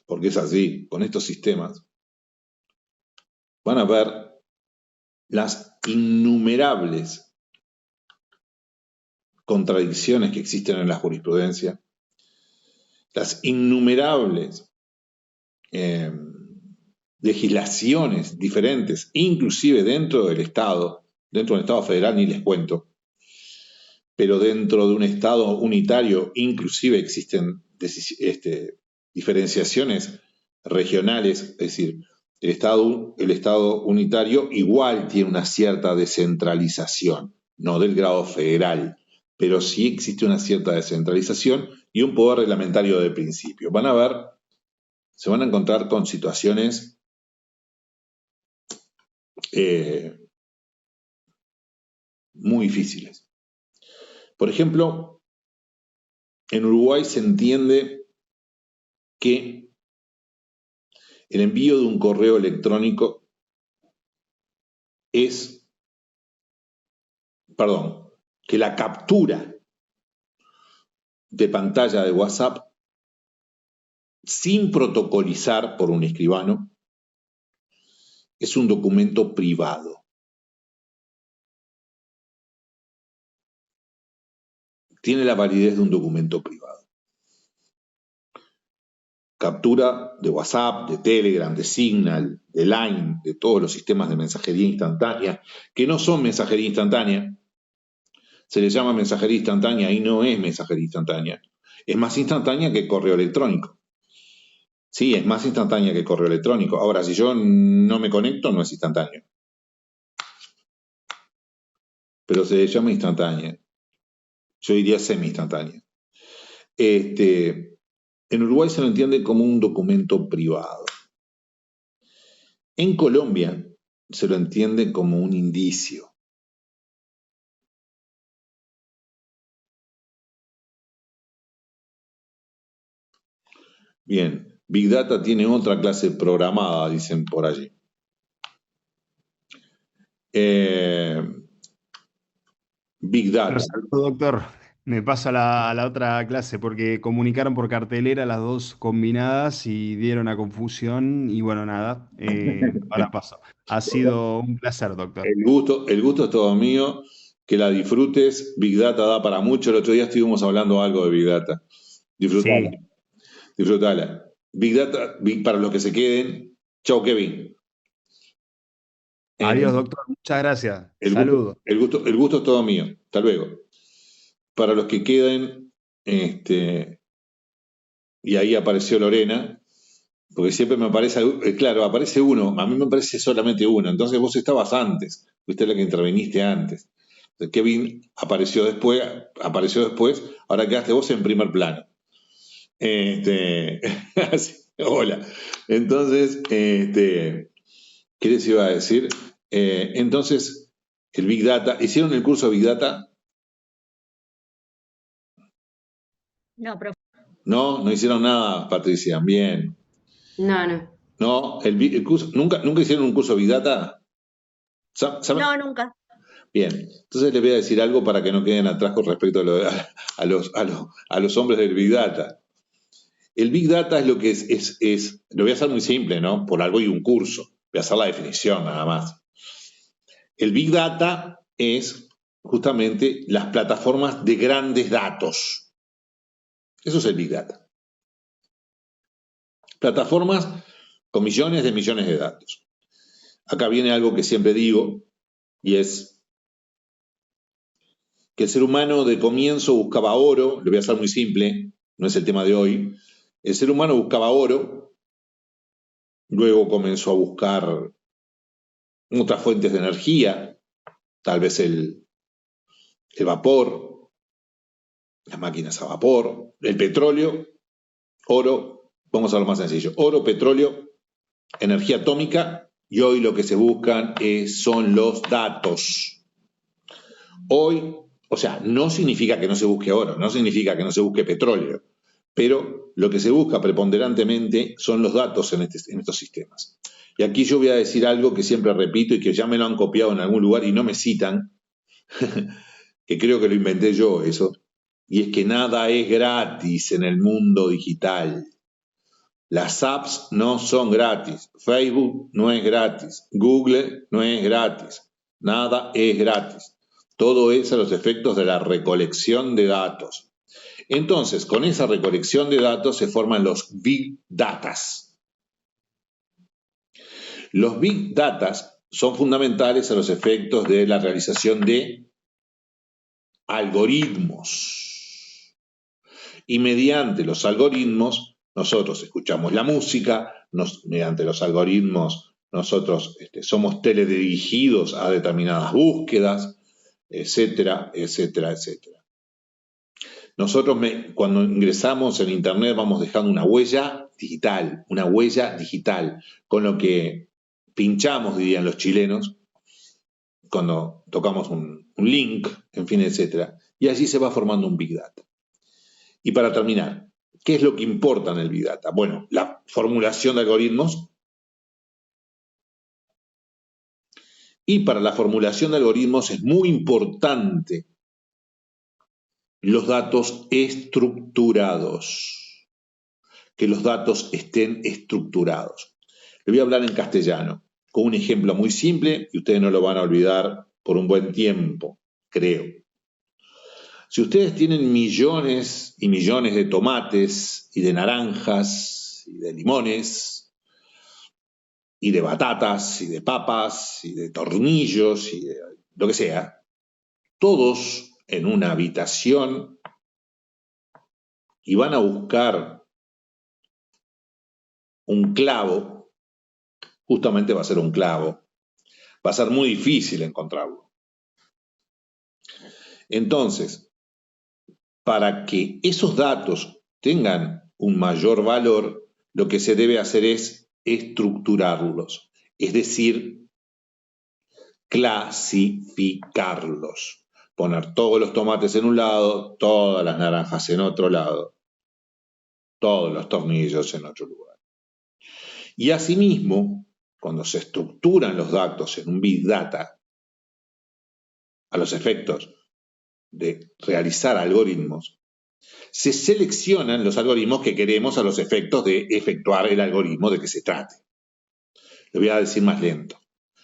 porque es así, con estos sistemas, van a ver las innumerables contradicciones que existen en la jurisprudencia, las innumerables legislaciones diferentes, inclusive dentro del Estado federal ni les cuento, pero dentro de un Estado unitario inclusive existen diferenciaciones regionales, es decir, el Estado unitario igual tiene una cierta descentralización, no del grado federal, pero sí existe una cierta descentralización y un poder reglamentario de principio. Van a ver, se van a encontrar con situaciones muy difíciles. Por ejemplo, en Uruguay se entiende que el envío de un correo electrónico que la captura de pantalla de WhatsApp sin protocolizar por un escribano es un documento privado. Tiene la validez de un documento privado. Captura de WhatsApp, de Telegram, de Signal, de Line, de todos los sistemas de mensajería instantánea, que no son mensajería instantánea. Se les llama mensajería instantánea y no es mensajería instantánea. Es más instantánea que correo electrónico. Sí, es más instantánea que correo electrónico. Ahora, si yo no me conecto, no es instantáneo. Pero se le llama instantánea. Yo diría semi-instantánea. En Uruguay se lo entiende como un documento privado. En Colombia se lo entiende como un indicio. Bien, Big Data tiene otra clase programada, dicen por allí. Big Data. Lo saludo, doctor. Me paso a la otra clase porque comunicaron por cartelera las dos combinadas y dieron a confusión y bueno, nada, ahora paso. Ha sido un placer, doctor. El gusto es todo mío. Que la disfrutes. Big Data da para mucho. El otro día estuvimos hablando algo de Big Data. Disfrutala. Sí, Disfrutala. Big Data, para los que se queden. Chau, Kevin. adiós, Eh, doctor. Muchas gracias. el gusto, Saludos. el gusto es todo mío. Hasta luego. Para los que queden, y ahí apareció Lorena, porque siempre me aparece, claro, aparece uno, a mí me aparece solamente uno, entonces vos estabas antes, fuiste la que interveniste antes. Kevin apareció después, ahora quedaste vos en primer plano. Hola. Entonces, ¿qué les iba a decir? Entonces, el Big Data, ¿hicieron el curso de Big Data? No, profe. No hicieron nada, Patricia, bien. No. No, el curso, ¿nunca hicieron un curso de Big Data? ¿Saben? No, nunca. Bien, entonces les voy a decir algo para que no queden atrás con respecto a los hombres del Big Data. El Big Data es lo que lo voy a hacer muy simple, ¿no? Por algo hay un curso, voy a hacer la definición nada más. El Big Data es justamente las plataformas de grandes datos. Eso es el Big Data. Plataformas con millones de datos. Acá viene algo que siempre digo, y es que el ser humano de comienzo buscaba oro, lo voy a hacer muy simple, no es el tema de hoy. El ser humano buscaba oro, luego comenzó a buscar otras fuentes de energía, tal vez el vapor, las máquinas a vapor, el petróleo, oro, vamos a lo más sencillo, oro, petróleo, energía atómica, y hoy lo que se buscan son los datos. Hoy, o sea, no significa que no se busque oro, no significa que no se busque petróleo, pero lo que se busca preponderantemente son los datos en estos sistemas. Y aquí yo voy a decir algo que siempre repito y que ya me lo han copiado en algún lugar y no me citan, que creo que lo inventé yo eso, y es que nada es gratis en el mundo digital. Las apps no son gratis, Facebook no es gratis, Google no es gratis, nada es gratis. Todo es a los efectos de la recolección de datos. Entonces, con esa recolección de datos se forman los Big Datas. Los Big Datas son fundamentales a los efectos de la realización de algoritmos. Y mediante los algoritmos, nosotros escuchamos la música, mediante los algoritmos, nosotros somos teledirigidos a determinadas búsquedas, etcétera, etcétera, etcétera. Nosotros cuando ingresamos en Internet vamos dejando una huella digital, con lo que pinchamos, dirían los chilenos, cuando tocamos un link, en fin, etcétera. Y allí se va formando un Big Data. Y para terminar, ¿qué es lo que importa en el Big Data? Bueno, la formulación de algoritmos. Y para la formulación de algoritmos es muy importante los datos estructurados, que los datos estén estructurados. Le voy a hablar en castellano, con un ejemplo muy simple y ustedes no lo van a olvidar por un buen tiempo, creo. Si ustedes tienen millones y millones de tomates y de naranjas y de limones y de batatas y de papas y de tornillos y de lo que sea, todos en una habitación, y van a buscar un clavo, justamente va a ser un clavo, va a ser muy difícil encontrarlo. Entonces, para que esos datos tengan un mayor valor, lo que se debe hacer es estructurarlos, es decir, clasificarlos. Poner todos los tomates en un lado, todas las naranjas en otro lado, todos los tornillos en otro lugar. Y asimismo, cuando se estructuran los datos en un Big Data, a los efectos de realizar algoritmos, se seleccionan los algoritmos que queremos a los efectos de efectuar el algoritmo de que se trate. Lo voy a decir más lento.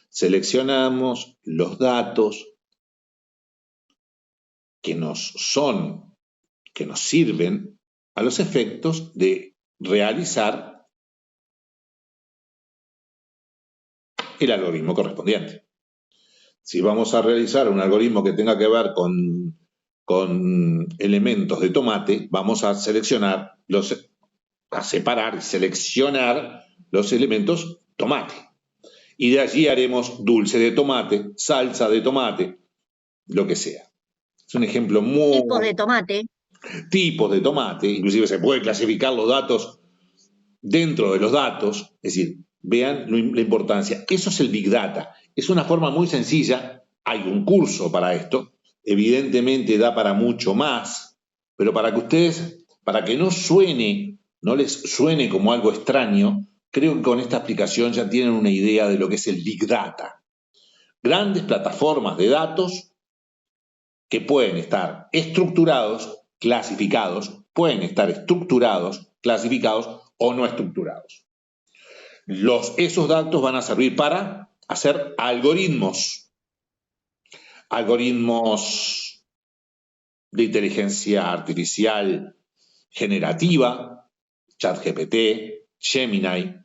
Seleccionamos los datos que nos sirven a los efectos de realizar el algoritmo correspondiente. Si vamos a realizar un algoritmo que tenga que ver con elementos de tomate, vamos a seleccionar separar y seleccionar los elementos tomate. Y de allí haremos dulce de tomate, salsa de tomate, lo que sea. Es un ejemplo muy... Tipos de tomate. Tipos de tomate, inclusive se puede clasificar los datos dentro de los datos, es decir, vean la importancia. Eso es el Big Data. Es una forma muy sencilla, hay un curso para esto, evidentemente da para mucho más, pero para que ustedes, para que no les suene como algo extraño, creo que con esta explicación ya tienen una idea de lo que es el Big Data. Grandes plataformas de datos que pueden estar estructurados, clasificados, pueden estar estructurados, clasificados o no estructurados. Esos datos van a servir para hacer algoritmos de inteligencia artificial generativa, ChatGPT, Gemini,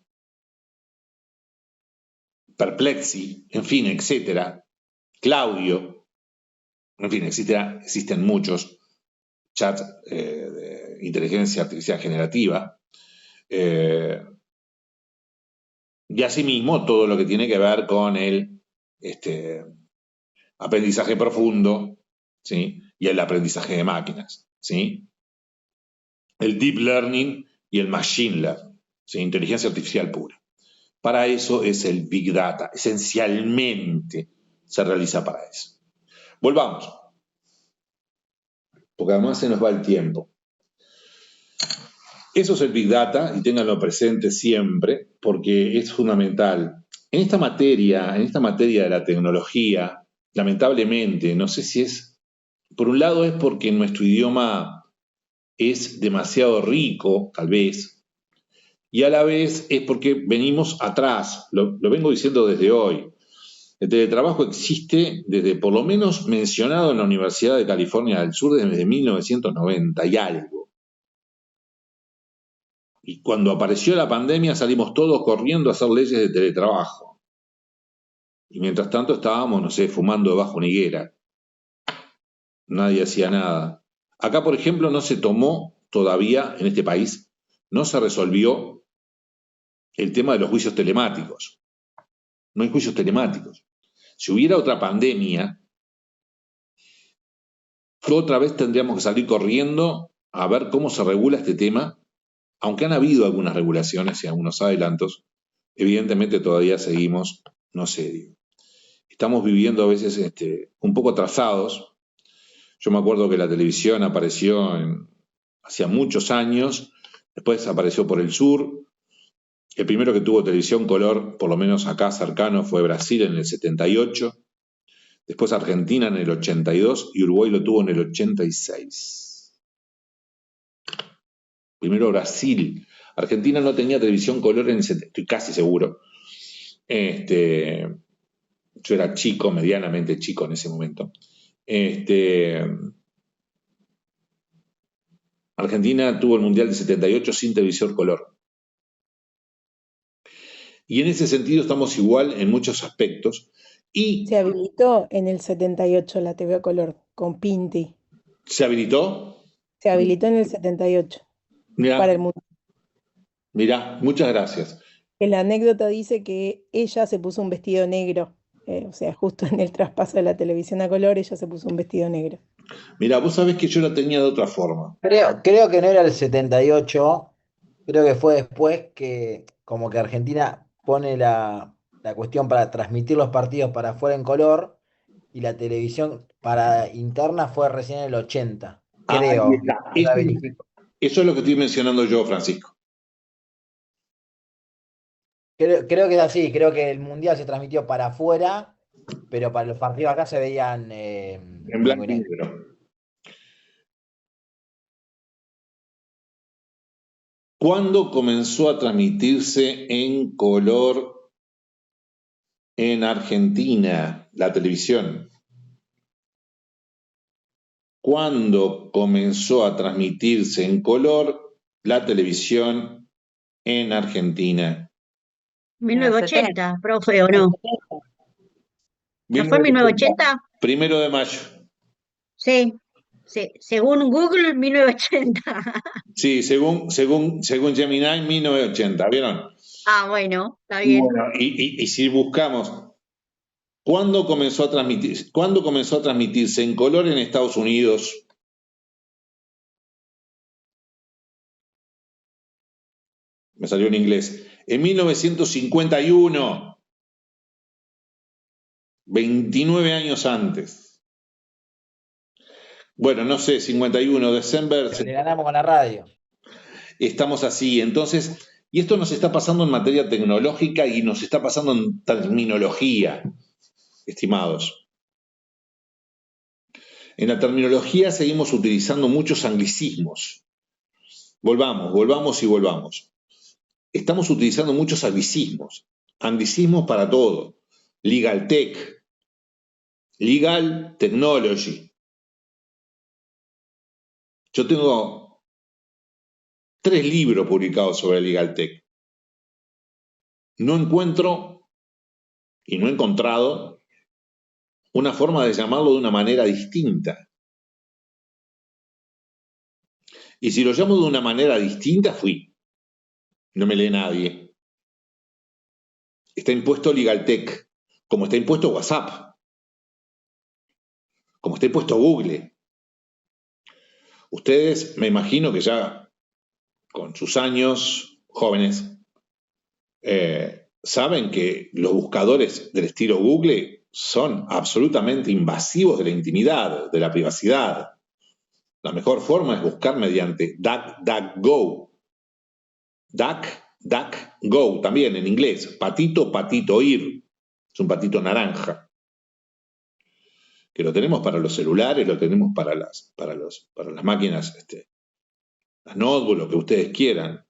Perplexity, en fin, etcétera, Claudio, en fin, existen muchos chats de inteligencia artificial generativa, y asimismo todo lo que tiene que ver con el aprendizaje profundo, ¿sí? Y el aprendizaje de máquinas, ¿sí? El deep learning y el machine learning, ¿sí? Inteligencia artificial pura. Para eso es el Big Data, esencialmente se realiza para eso. Volvamos, porque además se nos va el tiempo. Eso es el Big Data y ténganlo presente siempre porque es fundamental. En esta materia de la tecnología, lamentablemente, no sé si es, por un lado es porque nuestro idioma es demasiado rico, tal vez, y a la vez es porque venimos atrás, lo vengo diciendo desde hoy. El teletrabajo existe desde, por lo menos mencionado en la Universidad de California del Sur, desde 1990 y algo. Y cuando apareció la pandemia salimos todos corriendo a hacer leyes de teletrabajo. Y mientras tanto estábamos, no sé, fumando debajo de una higuera. Nadie hacía nada. Acá, por ejemplo, no se tomó todavía, en este país, no se resolvió el tema de los juicios telemáticos. No hay juicios telemáticos. Si hubiera otra pandemia, otra vez tendríamos que salir corriendo a ver cómo se regula este tema, aunque han habido algunas regulaciones y algunos adelantos, evidentemente todavía seguimos, no sé, estamos viviendo a veces un poco atrasados. Yo me acuerdo que la televisión apareció hacía muchos años, después apareció por el sur. El primero que tuvo televisión color, por lo menos acá cercano, fue Brasil en el 78, después Argentina en el 82 y Uruguay lo tuvo en el 86. Primero Brasil. Argentina no tenía televisión color en el 70, estoy casi seguro. Yo era chico, medianamente chico en ese momento. Argentina tuvo el Mundial del 78 sin televisor color. Y en ese sentido estamos igual en muchos aspectos. Y Se habilitó en el 78 la TV a color con Pinti. ¿se habilitó? Se habilitó en el 78 para el Mirá, mundo. mirá, muchas gracias. Que la anécdota dice que ella se puso un vestido negro. O sea, justo en el traspaso de la televisión a color, ella se puso un vestido negro. Mirá, vos sabés que yo la tenía de otra forma. Creo que no era el 78, creo que fue después que como que Argentina pone la cuestión para transmitir los partidos para afuera en color y la televisión para interna fue recién en el 80, Ahí creo. está. No la verifico. Eso es lo que estoy mencionando yo, Francisco. Creo que es así, creo que el Mundial se transmitió para afuera, pero para los partidos acá se veían En blanco blanco y y negro. negro. ¿Cuándo comenzó a transmitirse en color en Argentina la televisión? ¿Cuándo comenzó a transmitirse en color la televisión en Argentina? 1980, profe, ¿o no? ¿Ya fue 1980? 1 de mayo. Sí, sí, según Google, 1980. Sí, según Gemini, 1980, ¿vieron? Ah, bueno, está Y bien. bueno, y si buscamos, ¿cuándo comenzó a transmitirse en color en Estados Unidos? Me salió en inglés. En 1951, 29 años antes. Bueno, no sé, 51, December, Le ganamos con la radio. estamos así. Entonces, y esto nos está pasando en materia tecnológica y nos está pasando en terminología, estimados. En la terminología seguimos utilizando muchos anglicismos. Volvamos y volvamos. Estamos utilizando muchos anglicismos. Anglicismos para todo. Legal tech, legal technology. Yo tengo 3 libros publicados sobre legal tech. No encuentro y no he encontrado una forma de llamarlo de una manera distinta. Y si lo llamo de una manera distinta, fui. No me lee nadie. Está impuesto legal tech, como está impuesto WhatsApp, como está impuesto Google. Ustedes, me imagino que ya con sus años jóvenes, saben que los buscadores del estilo Google son absolutamente invasivos de la intimidad, de la privacidad. La mejor forma es buscar mediante DuckDuckGo. DuckDuckGo, también en inglés. Patito, patito, ir. Es un patito naranja. Que lo tenemos para los celulares, lo tenemos para las máquinas, las notebooks, lo que ustedes quieran.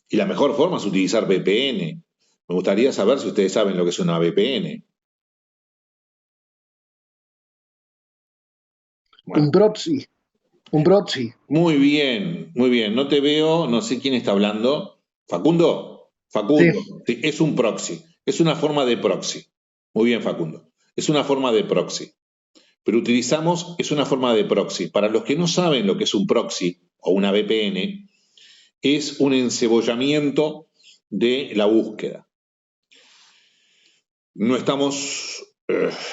Y la mejor forma es utilizar VPN. Me gustaría saber si ustedes saben lo que es una VPN. Bueno. Un proxy. Un proxy. Muy bien, muy bien. No te veo, no sé quién está hablando. ¿Facundo? Facundo. Sí. Sí, es un proxy. Es una forma de proxy. Muy bien, Facundo. Es una forma de proxy. Pero es una forma de proxy. Para los que no saben lo que es un proxy o una VPN, es un encebollamiento de la búsqueda. No estamos,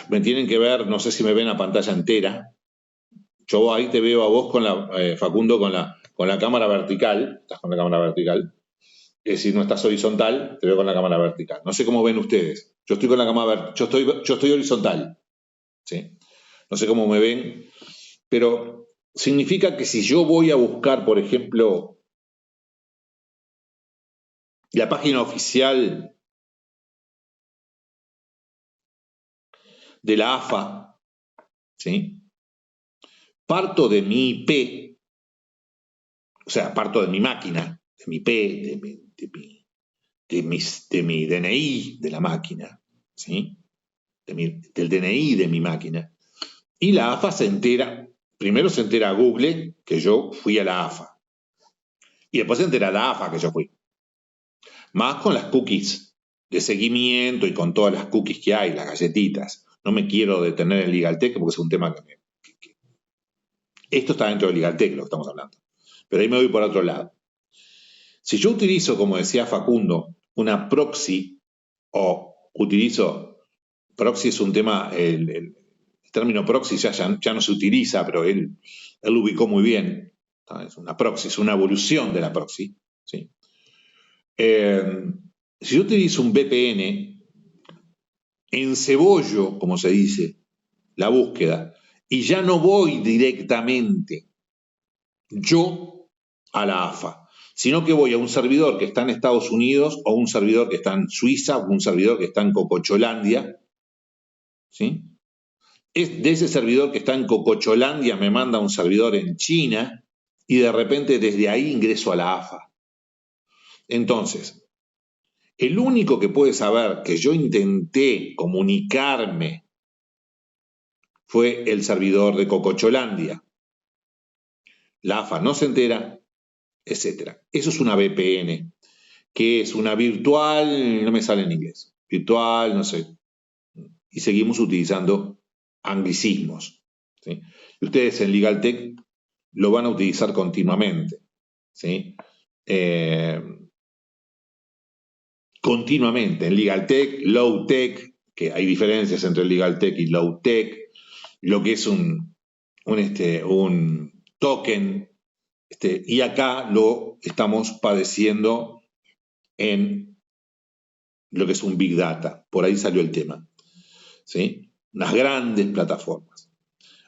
me tienen que ver, no sé si me ven a pantalla entera. Yo ahí te veo a vos con Facundo, con la cámara vertical, estás con la cámara vertical, es decir, no estás horizontal, te veo con la cámara vertical. No sé cómo ven ustedes. Yo estoy con la cámara yo estoy horizontal, ¿sí? No sé cómo me ven, pero significa que si yo voy a buscar, por ejemplo, la página oficial de la AFA, ¿sí? Parto de mi IP, o sea, parto de mi máquina, de mi IP, de mi DNI de la máquina, ¿sí? Del DNI de mi máquina. Y la AFA se entera, primero se entera Google que yo fui a la AFA. Y después se entera la AFA que yo fui. Más con las cookies de seguimiento y con todas las cookies que hay, las galletitas. No me quiero detener en LegalTech porque es un tema que esto está dentro de LegalTech, lo que estamos hablando. Pero ahí me voy por otro lado. Si yo utilizo, como decía Facundo, una proxy o utilizo, proxy es un tema, el término proxy ya no se utiliza, pero él lo ubicó muy bien. Es una proxy, es una evolución de la proxy, ¿sí? Si yo utilizo un VPN, encebollo, como se dice, la búsqueda, y ya no voy directamente yo a la AFA, sino que voy a un servidor que está en Estados Unidos, o un servidor que está en Suiza, o un servidor que está en Cococholandia, ¿sí? De ese servidor que está en Cococholandia me manda a un servidor en China, y de repente desde ahí ingreso a la AFA. Entonces, el único que puede saber que yo intenté comunicarme fue el servidor de Cococholandia. La AFA no se entera, etc. Eso es una VPN, que es una virtual, no me sale en inglés, virtual, no sé. Y seguimos utilizando anglicismos, ¿sí? Y ustedes en LegalTech lo van a utilizar continuamente, ¿sí? Continuamente, en LegalTech, LowTech, que hay diferencias entre LegalTech y LowTech, lo que es un token, y acá lo estamos padeciendo en lo que es un Big Data. Por ahí salió el tema, ¿sí? Unas grandes plataformas.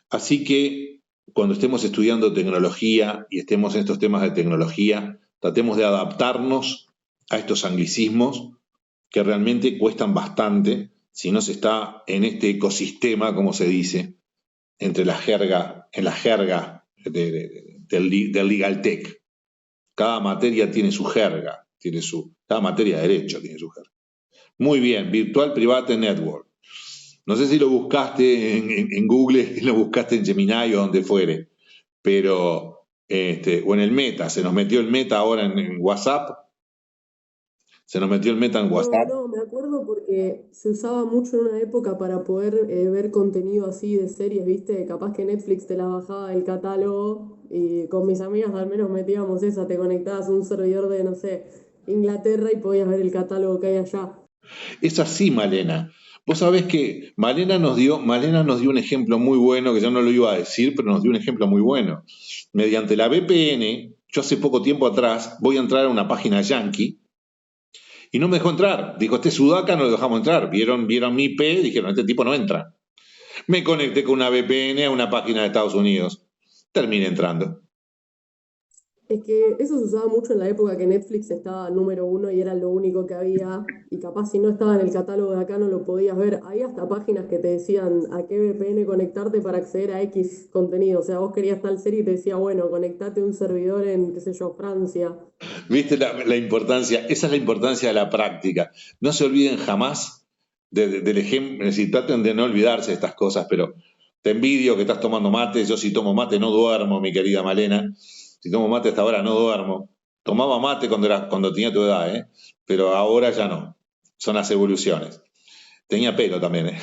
Así que cuando estemos estudiando tecnología y estemos en estos temas de tecnología, tratemos de adaptarnos a estos anglicismos que realmente cuestan bastante si no se está en este ecosistema, como se dice, en la jerga del LegalTech. Cada materia tiene su jerga, cada materia de derecho tiene su jerga. Muy bien, Virtual Private Network. No sé si lo buscaste en Google, lo buscaste en Gemini o donde fuere, pero, o en el Meta, se nos metió el Meta ahora en WhatsApp. Se nos metió el Meta en WhatsApp. No, me acuerdo porque se usaba mucho en una época para poder ver contenido así de series, ¿viste? Capaz que Netflix te la bajaba del catálogo y con mis amigas al menos metíamos esa, te conectabas a un servidor de, no sé, Inglaterra y podías ver el catálogo que hay allá. Es así, Malena. Vos sabés que Malena nos dio un ejemplo muy bueno, que yo no lo iba a decir, pero nos dio un ejemplo muy bueno. Mediante la VPN, yo hace poco tiempo atrás voy a entrar a una página yankee y no me dejó entrar. Dijo, este sudaca no lo dejamos entrar. Vieron mi IP, dijeron, este tipo no entra. Me conecté con una VPN a una página de Estados Unidos. Terminé entrando. Es que eso se usaba mucho en la época que Netflix estaba número uno y era lo único que había, y capaz si no estaba en el catálogo de acá no lo podías ver. Había hasta páginas que te decían a qué VPN conectarte para acceder a X contenido. O sea, vos querías tal serie y te decía, bueno, conectate a un servidor en, qué sé yo, Francia. ¿Viste la importancia? Esa es la importancia de la práctica. No se olviden jamás del ejemplo, si traten de no olvidarse de estas cosas, pero te envidio que estás tomando mate. Yo si tomo mate no duermo, mi querida Malena. Si tomo mate hasta ahora no duermo. Tomaba mate cuando tenía tu edad, ¿eh? Pero ahora ya no. Son las evoluciones. Tenía pelo también, ¿eh?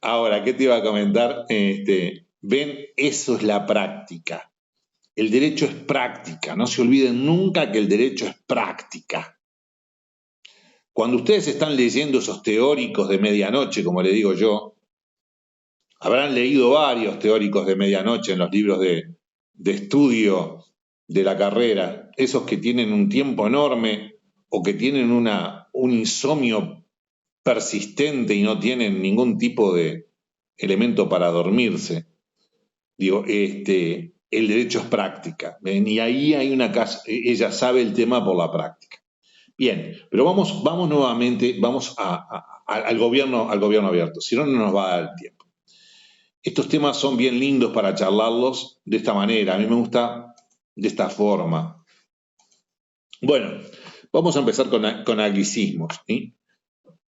Ahora, ¿qué te iba a comentar? Ven, eso es la práctica. El derecho es práctica, no se olviden nunca que el derecho es práctica. Cuando ustedes están leyendo esos teóricos de medianoche, como le digo yo, habrán leído varios teóricos de medianoche en los libros de estudio de la carrera, esos que tienen un tiempo enorme o que tienen un insomnio persistente y no tienen ningún tipo de elemento para dormirse. Digo, el derecho es práctica. ¿Ven? Y ahí hay ella sabe el tema por la práctica. Bien, pero vamos nuevamente, vamos al gobierno abierto, si no, no nos va a dar el tiempo. Estos temas son bien lindos para charlarlos de esta manera, a mí me gusta de esta forma. Bueno, vamos a empezar con anglicismos. ¿Sí?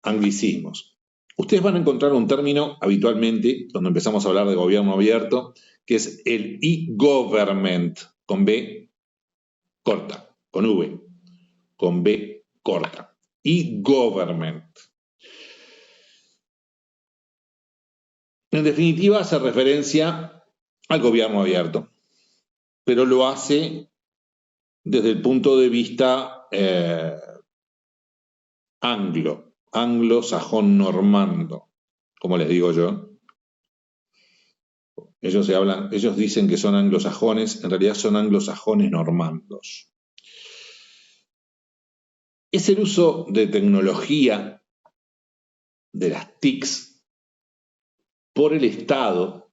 Anglicismos. Ustedes van a encontrar un término habitualmente, cuando empezamos a hablar de gobierno abierto, que es el e-government, con B corta, con V, con B corta. E-government. En definitiva, hace referencia al gobierno abierto, pero lo hace desde el punto de vista anglosajón normando, como les digo yo. Ellos dicen que son anglosajones, en realidad son anglosajones normandos. Es el uso de tecnología, de las TICs, por el Estado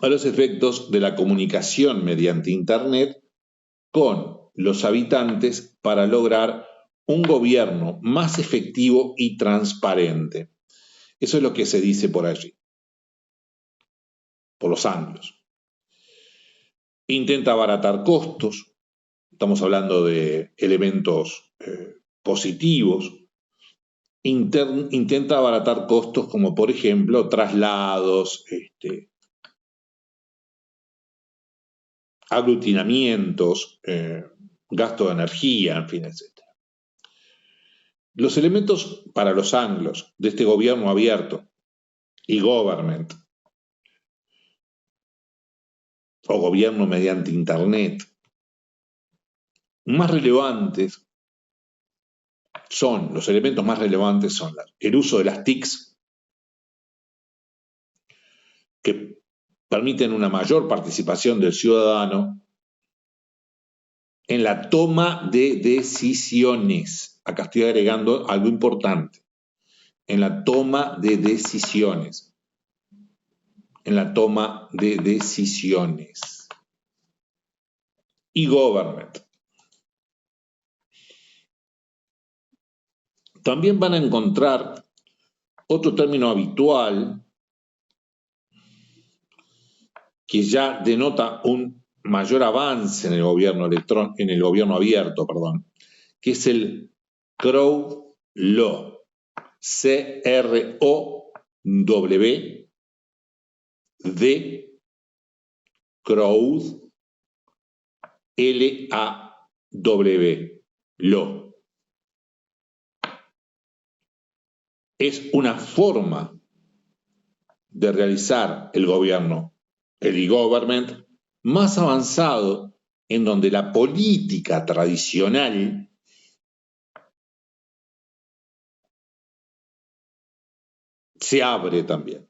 a los efectos de la comunicación mediante Internet con los habitantes para lograr un gobierno más efectivo y transparente. Eso es lo que se dice por allí, por los anglos. Intenta abaratar costos, estamos hablando de elementos positivos. Intenta abaratar costos como, por ejemplo, traslados, aglutinamientos, gasto de energía, en fin, etc. Los elementos para los anglos de este gobierno abierto y government, o gobierno mediante Internet, más relevantes los elementos más relevantes son el uso de las TICs, que permiten una mayor participación del ciudadano en la toma de decisiones. Acá estoy agregando algo importante. En la toma de decisiones. En la toma de decisiones. Y government. También van a encontrar otro término habitual que ya denota un mayor avance en el gobierno abierto, que es el Crow Law. C-R-O-W-D Crow L-A-W Law. Es una forma de realizar el gobierno, el e-government, más avanzado, en donde la política tradicional se abre también.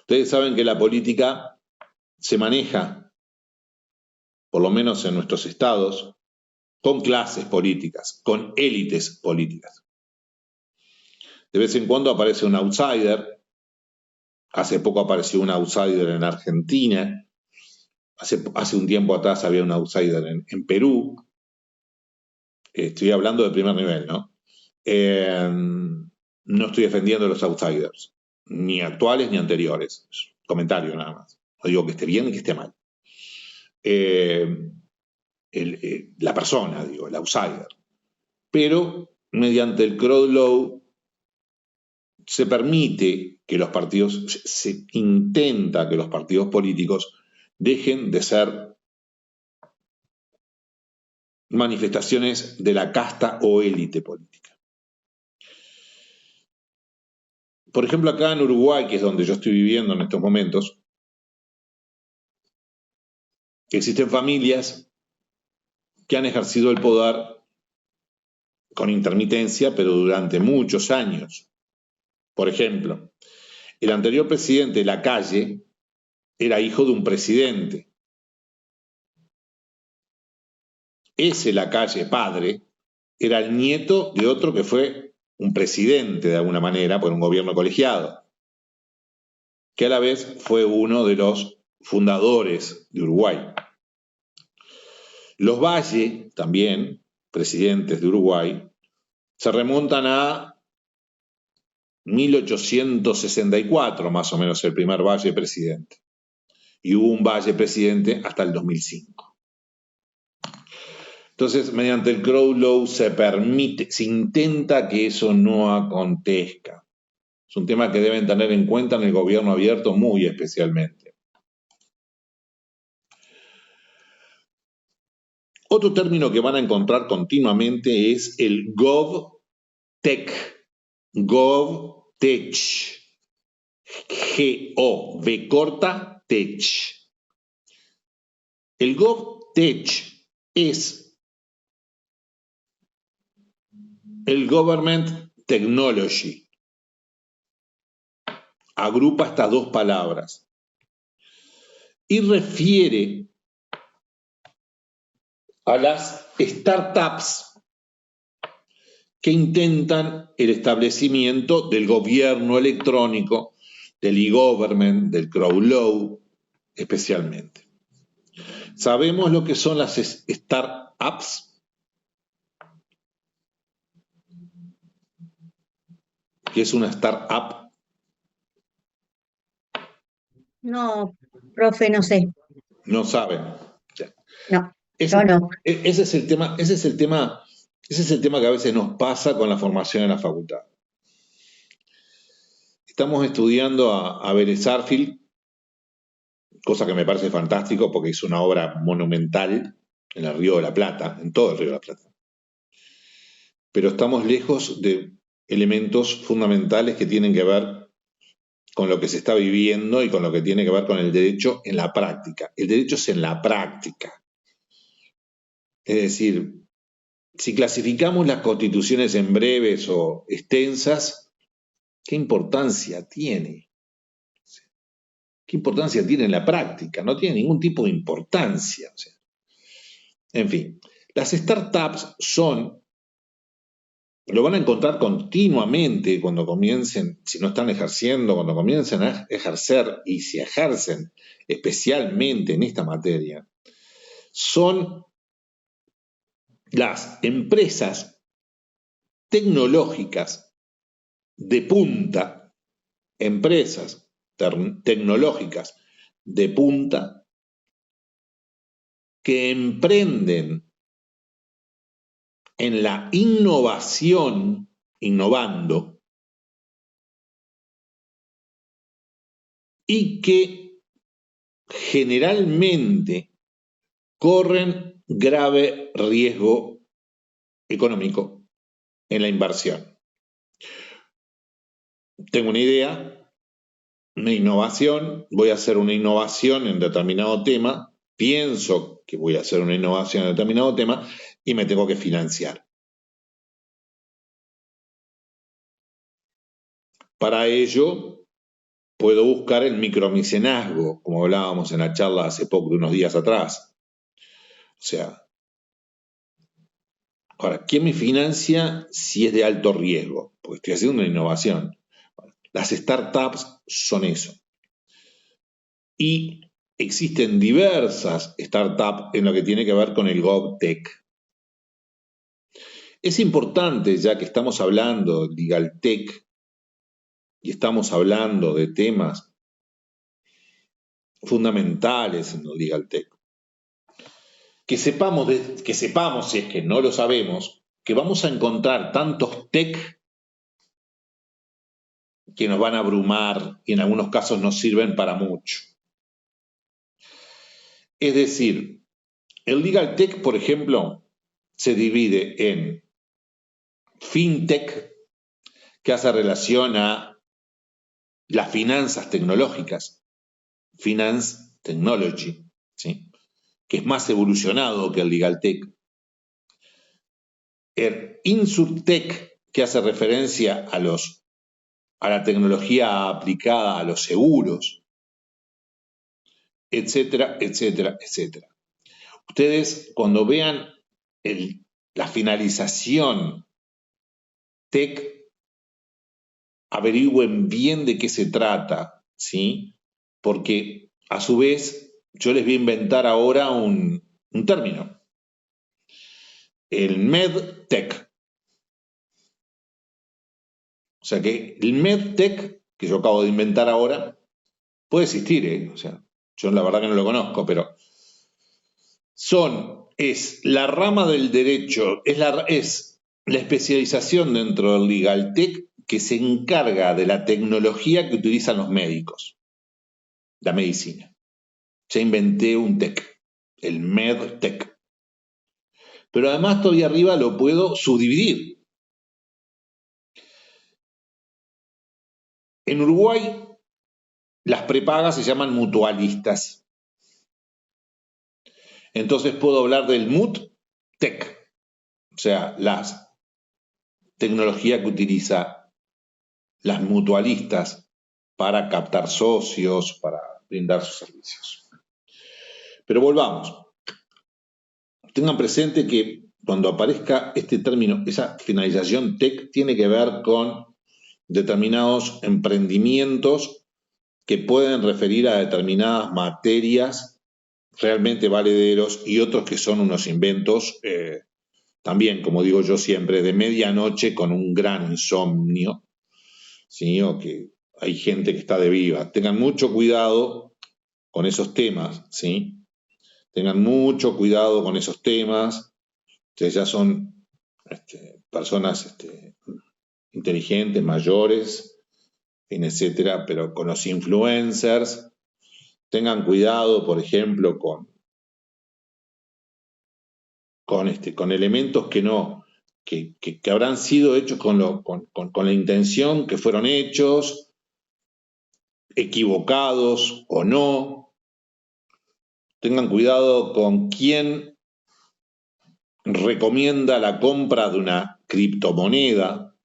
Ustedes saben que la política se maneja, por lo menos en nuestros estados, con clases políticas, con élites políticas. De vez en cuando aparece un outsider. Hace poco apareció un outsider en Argentina. Hace un tiempo atrás había un outsider en Perú. Estoy hablando de primer nivel, ¿no? No estoy defendiendo a los outsiders, ni actuales ni anteriores. Comentario nada más. No digo que esté bien ni que esté mal. La persona, digo, el outsider. Pero mediante el Crow Law se permite que los partidos, se intenta que los partidos políticos dejen de ser manifestaciones de la casta o élite política. Por ejemplo, acá en Uruguay, que es donde yo estoy viviendo en estos momentos, existen familias que han ejercido el poder con intermitencia, pero durante muchos años. Por ejemplo, el anterior presidente, Lacalle, era hijo de un presidente. Ese Lacalle, padre, era el nieto de otro que fue un presidente de alguna manera por un gobierno colegiado, que a la vez fue uno de los fundadores de Uruguay. Los Valle, también presidentes de Uruguay, se remontan a 1864, más o menos, el primer Valle presidente. Y hubo un Valle presidente hasta el 2005. Entonces, mediante el Crow Law se intenta que eso no acontezca. Es un tema que deben tener en cuenta en el gobierno abierto muy especialmente. Otro término que van a encontrar continuamente es el GovTech. GovTech. G-O-V corta, Tech. El GovTech es el Government Technology. Agrupa estas dos palabras y refiere a las startups que intentan el establecimiento del gobierno electrónico, del e-government, del Crow Law, especialmente. ¿Sabemos lo que son las startups? ¿Qué es una startup? No, profe, no sé. No saben. No, yo no. Ese es el tema que a veces nos pasa con la formación en la facultad. Estamos estudiando a Vélez Sarsfield, cosa que me parece fantástico porque hizo una obra monumental en el Río de la Plata, en todo el Río de la Plata. Pero estamos lejos de elementos fundamentales que tienen que ver con lo que se está viviendo y con lo que tiene que ver con el derecho en la práctica. El derecho es en la práctica. Es decir, si clasificamos las constituciones en breves o extensas, ¿qué importancia tiene? ¿Qué importancia tiene en la práctica? No tiene ningún tipo de importancia. O sea, en fin, las startups lo van a encontrar continuamente cuando comiencen, si no están ejerciendo, cuando comiencen a ejercer y si ejercen especialmente en esta materia, son las empresas tecnológicas de punta, empresas tecnológicas de punta que emprenden en la innovación, innovando, y que generalmente corren grave riesgo económico en la inversión. Tengo una idea, una innovación, voy a hacer una innovación en determinado tema, pienso que voy a hacer una innovación en determinado tema y me tengo que financiar. Para ello, puedo buscar el micromecenazgo, como hablábamos en la charla hace poco, de unos días atrás. O sea, ahora, ¿quién me financia si es de alto riesgo? Porque estoy haciendo una innovación. Las startups son eso. Y existen diversas startups en lo que tiene que ver con el GovTech. Es importante, ya que estamos hablando de LegalTech y estamos hablando de temas fundamentales en el LegalTech, que sepamos, si es que no lo sabemos, que vamos a encontrar tantos tech que nos van a abrumar y en algunos casos nos sirven para mucho. Es decir, el LegalTech, por ejemplo, se divide en FinTech, que hace relación a las finanzas tecnológicas, Finance Technology, ¿sí?, que es más evolucionado que el LegalTech. El InsurTech, que hace referencia a los a la tecnología aplicada a los seguros, etcétera, etcétera, etcétera. Ustedes cuando vean la finalización TEC, averigüen bien de qué se trata, ¿sí? Porque a su vez yo les voy a inventar ahora un término, el MedTech. O sea que el MedTech, que yo acabo de inventar ahora, puede existir, ¿eh? O sea, yo la verdad que no lo conozco, pero es la rama del derecho, es la especialización dentro del Legal Tech que se encarga de la tecnología que utilizan los médicos, la medicina. Ya inventé un tech, el MedTech. Pero además todavía arriba lo puedo subdividir. En Uruguay, las prepagas se llaman mutualistas. Entonces puedo hablar del MUT-Tech, o sea, la tecnología que utiliza las mutualistas para captar socios, para brindar sus servicios. Pero volvamos. Tengan presente que cuando aparezca este término, esa finalización tech tiene que ver con determinados emprendimientos que pueden referir a determinadas materias realmente valederos y otros que son unos inventos también, como digo yo siempre, de medianoche con un gran insomnio, ¿sí? O que hay gente que está de viva. Tengan mucho cuidado con esos temas, ¿sí? Tengan mucho cuidado con esos temas. Ustedes ya son personas inteligentes, mayores, etcétera, pero con los influencers, tengan cuidado, por ejemplo, con elementos que habrán sido hechos con la intención que fueron hechos, equivocados o no. Tengan cuidado con quién recomienda la compra de una criptomoneda,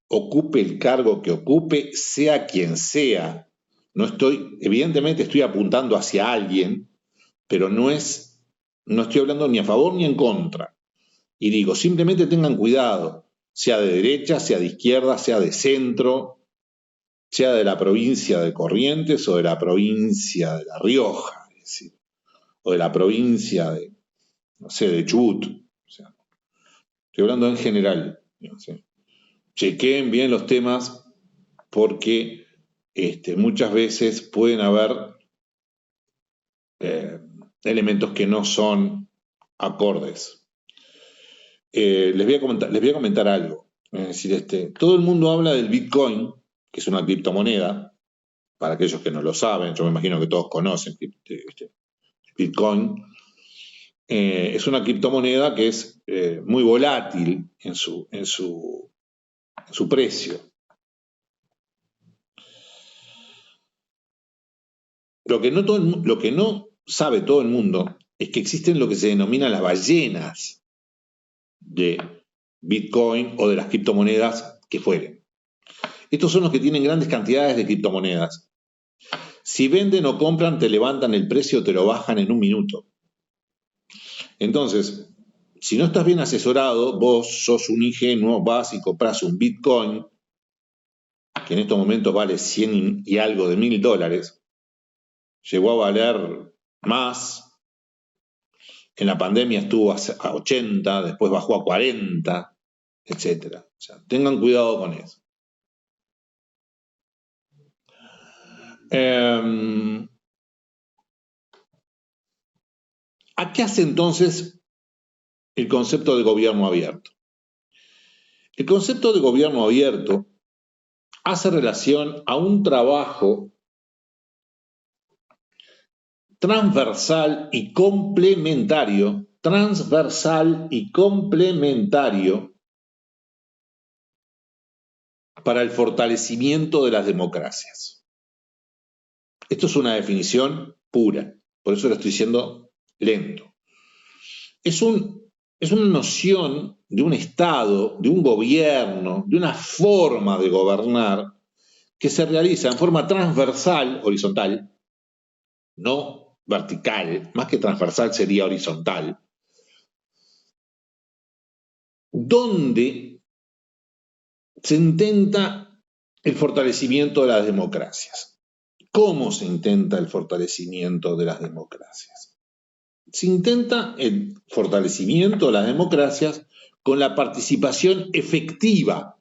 ocupe el cargo que ocupe, sea quien sea. Evidentemente estoy apuntando hacia alguien, pero no estoy hablando ni a favor ni en contra. Y digo, simplemente tengan cuidado, sea de derecha, sea de izquierda, sea de centro, sea de la provincia de Corrientes o de la provincia de La Rioja, es decir, o de la provincia de, no sé, de Chubut. O sea, estoy hablando en general. ¿Sí? Chequeen bien los temas porque muchas veces pueden haber elementos que no son acordes. Les voy a comentar algo. Es decir, todo el mundo habla del Bitcoin, que es una criptomoneda. Para aquellos que no lo saben, yo me imagino que todos conocen Bitcoin. Es una criptomoneda que es muy volátil en su precio. Lo que no sabe todo el mundo es que existen lo que se denomina las ballenas de Bitcoin o de las criptomonedas que fueren. Estos son los que tienen grandes cantidades de criptomonedas. Si venden o compran, te levantan el precio, te lo bajan en un minuto. Entonces, si no estás bien asesorado, vos sos un ingenuo, vas y compras un Bitcoin, que en estos momentos vale 100 y algo de $1.000, llegó a valer más. En la pandemia estuvo a 80, después bajó a 40, etc. O sea, tengan cuidado con eso. ¿A qué hace entonces el concepto de gobierno abierto? El concepto de gobierno abierto hace relación a un trabajo transversal y complementario para el fortalecimiento de las democracias. Esto es una definición pura, por eso lo estoy diciendo lento. Es un es una noción de un Estado, de un gobierno, de una forma de gobernar que se realiza en forma transversal, horizontal, no vertical, más que transversal sería horizontal, donde se intenta el fortalecimiento de las democracias. ¿Cómo se intenta el fortalecimiento de las democracias? Se intenta el fortalecimiento de las democracias con la participación efectiva,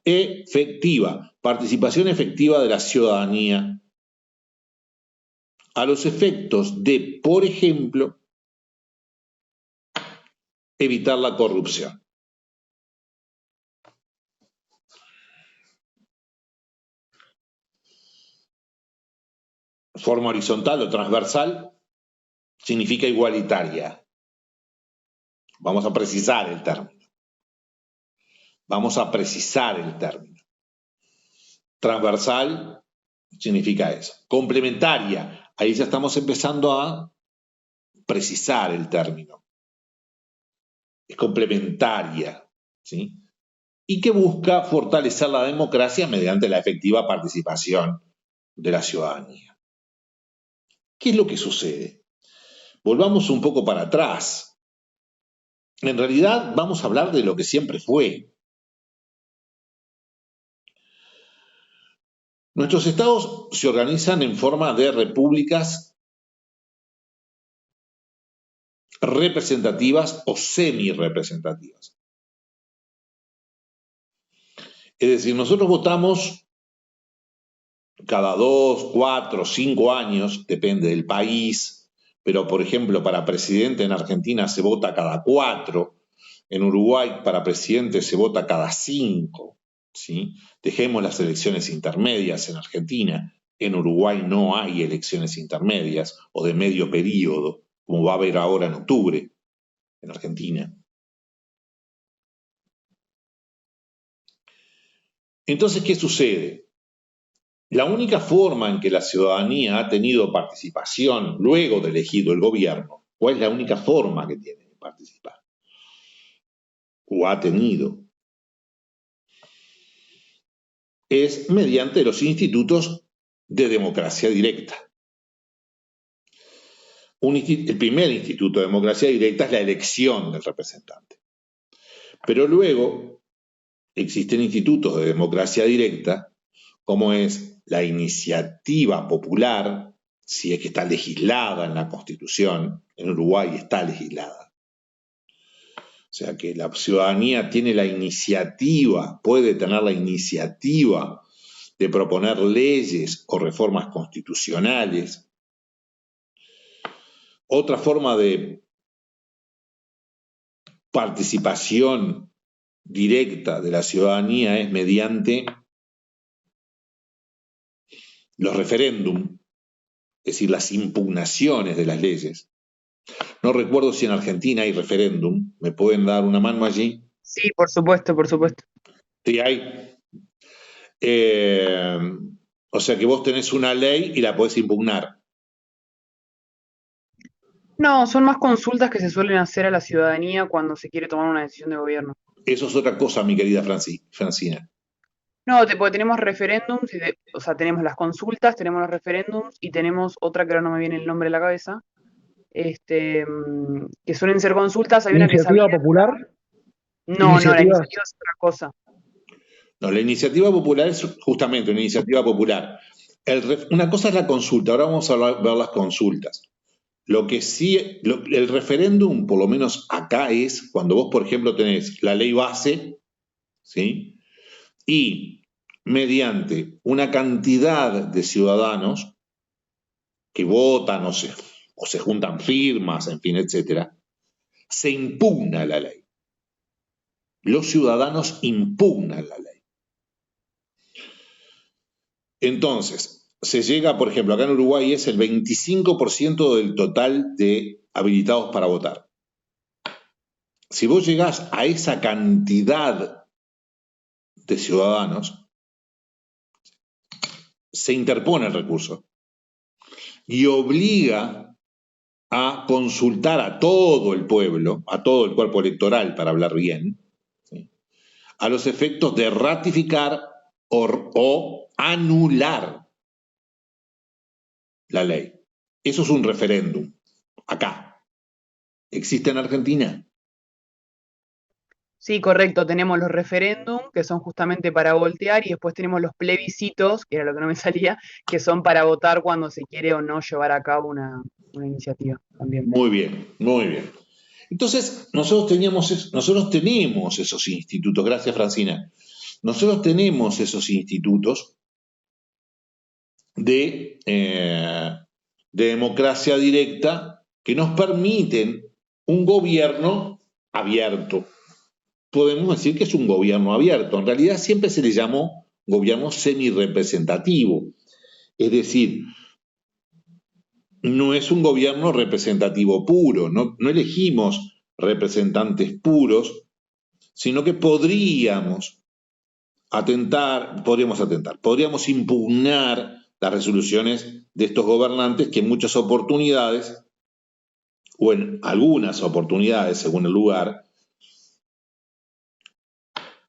participación efectiva de la ciudadanía a los efectos de, por ejemplo, evitar la corrupción. Forma horizontal o transversal significa igualitaria. Vamos a precisar el término. Transversal significa eso. Complementaria, ahí ya estamos empezando a precisar el término. Es complementaria, ¿sí? Y que busca fortalecer la democracia mediante la efectiva participación de la ciudadanía. ¿Qué es lo que sucede? Volvamos un poco para atrás. En realidad vamos a hablar de lo que siempre fue. Nuestros estados se organizan en forma de repúblicas representativas o semi-representativas. Es decir, nosotros votamos cada 2, 4, 5 años, depende del país, pero por ejemplo para presidente en Argentina se vota cada 4, en Uruguay para presidente se vota cada 5, ¿sí? Dejemos las elecciones intermedias en Argentina, en Uruguay no hay elecciones intermedias o de medio periodo, como va a haber ahora en octubre en Argentina. Entonces, ¿qué sucede? La única forma en que la ciudadanía ha tenido participación luego de elegido el gobierno, ¿cuál es la única forma que tiene de participar? O ha tenido. Es mediante los institutos de democracia directa. El primer instituto de democracia directa es la elección del representante. Pero luego existen institutos de democracia directa, como es la iniciativa popular, si es que está legislada en la Constitución, en Uruguay está legislada. O sea que la ciudadanía tiene la iniciativa, puede tener la iniciativa de proponer leyes o reformas constitucionales. Otra forma de participación directa de la ciudadanía es mediante los referéndum, es decir, las impugnaciones de las leyes. No recuerdo si en Argentina hay referéndum. ¿Me pueden dar una mano allí? Sí, por supuesto, por supuesto. Sí, hay. O sea que vos tenés una ley y la podés impugnar. No, son más consultas que se suelen hacer a la ciudadanía cuando se quiere tomar una decisión de gobierno. Eso es otra cosa, mi querida Francina. No, porque tenemos referéndums, o sea, tenemos las consultas, tenemos los referéndums y tenemos otra que ahora no me viene el nombre a la cabeza, que suelen ser consultas. Hay una que es ¿Iniciativa popular? No, la iniciativa es otra cosa. No, la iniciativa popular es justamente una iniciativa popular. Una cosa es la consulta, ahora vamos a ver las consultas. Lo que sí, el referéndum, por lo menos acá, es cuando vos, por ejemplo, tenés la ley base, ¿sí? Y mediante una cantidad de ciudadanos que votan o se juntan firmas, en fin, etcétera, se impugna la ley. Los ciudadanos impugnan la ley. Entonces, se llega, por ejemplo, acá en Uruguay es el 25% del total de habilitados para votar. Si vos llegás a esa cantidad de ciudadanos, se interpone el recurso y obliga a consultar a todo el pueblo, a todo el cuerpo electoral, para hablar bien, ¿sí?, a los efectos de ratificar o anular la ley. Eso es un referéndum. Acá. ¿Existe en Argentina? Sí, correcto, tenemos los referéndum, que son justamente para voltear, y después tenemos los plebiscitos, que era lo que no me salía, que son para votar cuando se quiere o no llevar a cabo una iniciativa también. Muy bien, muy bien. Entonces, nosotros tenemos esos institutos. Gracias, Francina. Nosotros tenemos esos institutos de democracia directa que nos permiten un gobierno abierto. Podemos decir que es un gobierno abierto. En realidad siempre se le llamó gobierno semi-representativo. Es decir, no es un gobierno representativo puro, no elegimos representantes puros, sino que podríamos impugnar las resoluciones de estos gobernantes que en muchas oportunidades, o en algunas oportunidades, según el lugar,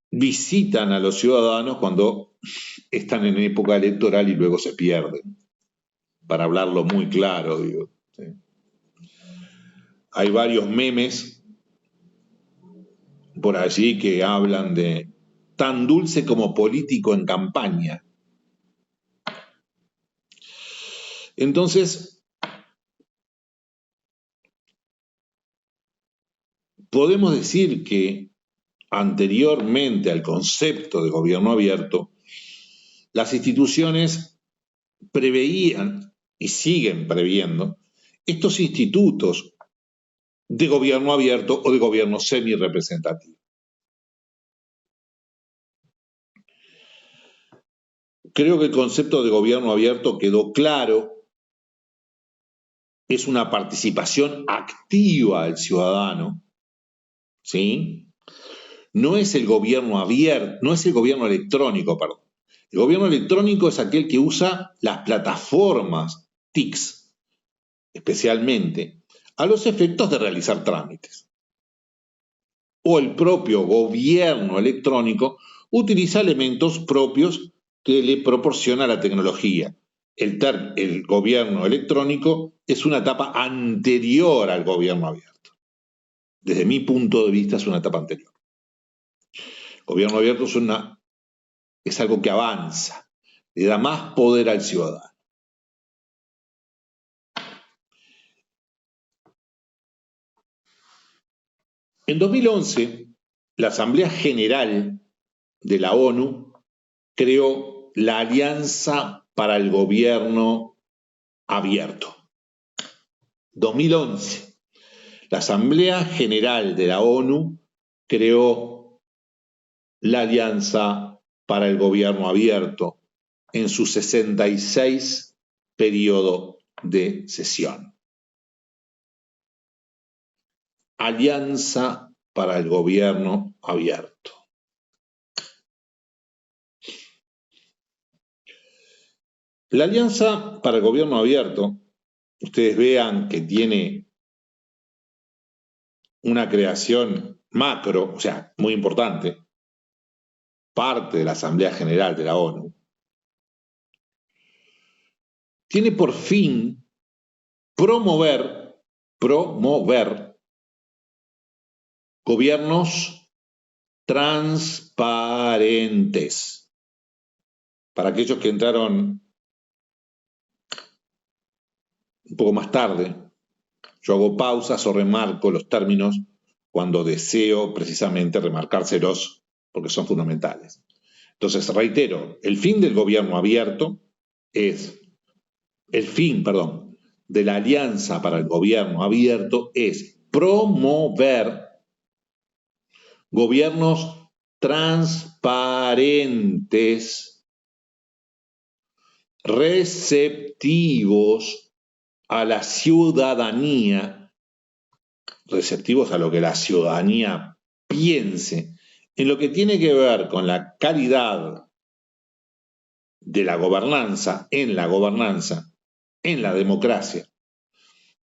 visitan a los ciudadanos cuando están en época electoral y luego se pierden. Para hablarlo muy claro, digo, ¿sí? Hay varios memes por allí que hablan de tan dulce como político en campaña. Entonces, podemos decir que anteriormente al concepto de gobierno abierto, las instituciones preveían y siguen previendo estos institutos de gobierno abierto o de gobierno semi-representativo. Creo que el concepto de gobierno abierto quedó claro. Es una participación activa del ciudadano, ¿sí? No es el gobierno abierto, no es el gobierno electrónico, perdón. El gobierno electrónico es aquel que usa las plataformas TICs, especialmente, a los efectos de realizar trámites. O el propio gobierno electrónico utiliza elementos propios que le proporciona la tecnología. El gobierno electrónico es una etapa anterior al gobierno abierto. Desde mi punto de vista es una etapa anterior. El gobierno abierto es algo que avanza, le da más poder al ciudadano. En 2011, la Asamblea General de la ONU creó la Alianza para el Gobierno Abierto. 2011. La Asamblea General de la ONU creó la Alianza para el Gobierno Abierto en su 66 periodo de sesión. Alianza para el Gobierno Abierto. La Alianza para el Gobierno Abierto, ustedes vean que tiene una creación macro, o sea, muy importante, parte de la Asamblea General de la ONU, tiene por fin promover gobiernos transparentes. Para aquellos que entraron un poco más tarde, yo hago pausas o remarco los términos cuando deseo precisamente remarcárselos porque son fundamentales. Entonces, reitero, el fin del gobierno abierto es, de la Alianza para el Gobierno Abierto es promover gobiernos transparentes, receptivos a la ciudadanía, receptivos a lo que la ciudadanía piense, en lo que tiene que ver con la calidad de la gobernanza, en la democracia,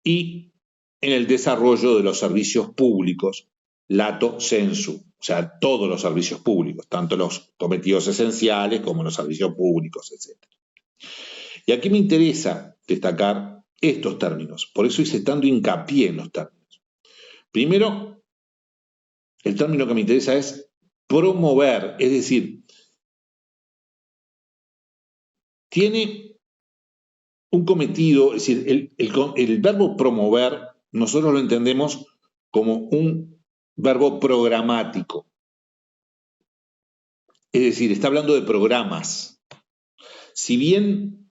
y en el desarrollo de los servicios públicos, lato sensu, o sea, todos los servicios públicos, tanto los cometidos esenciales como los servicios públicos, etc. Y aquí me interesa destacar estos términos, por eso hice tanto hincapié en los términos. Primero, el término que me interesa es promover, es decir, tiene un cometido, es decir, el verbo promover nosotros lo entendemos como un verbo programático. Es decir, está hablando de programas. Si bien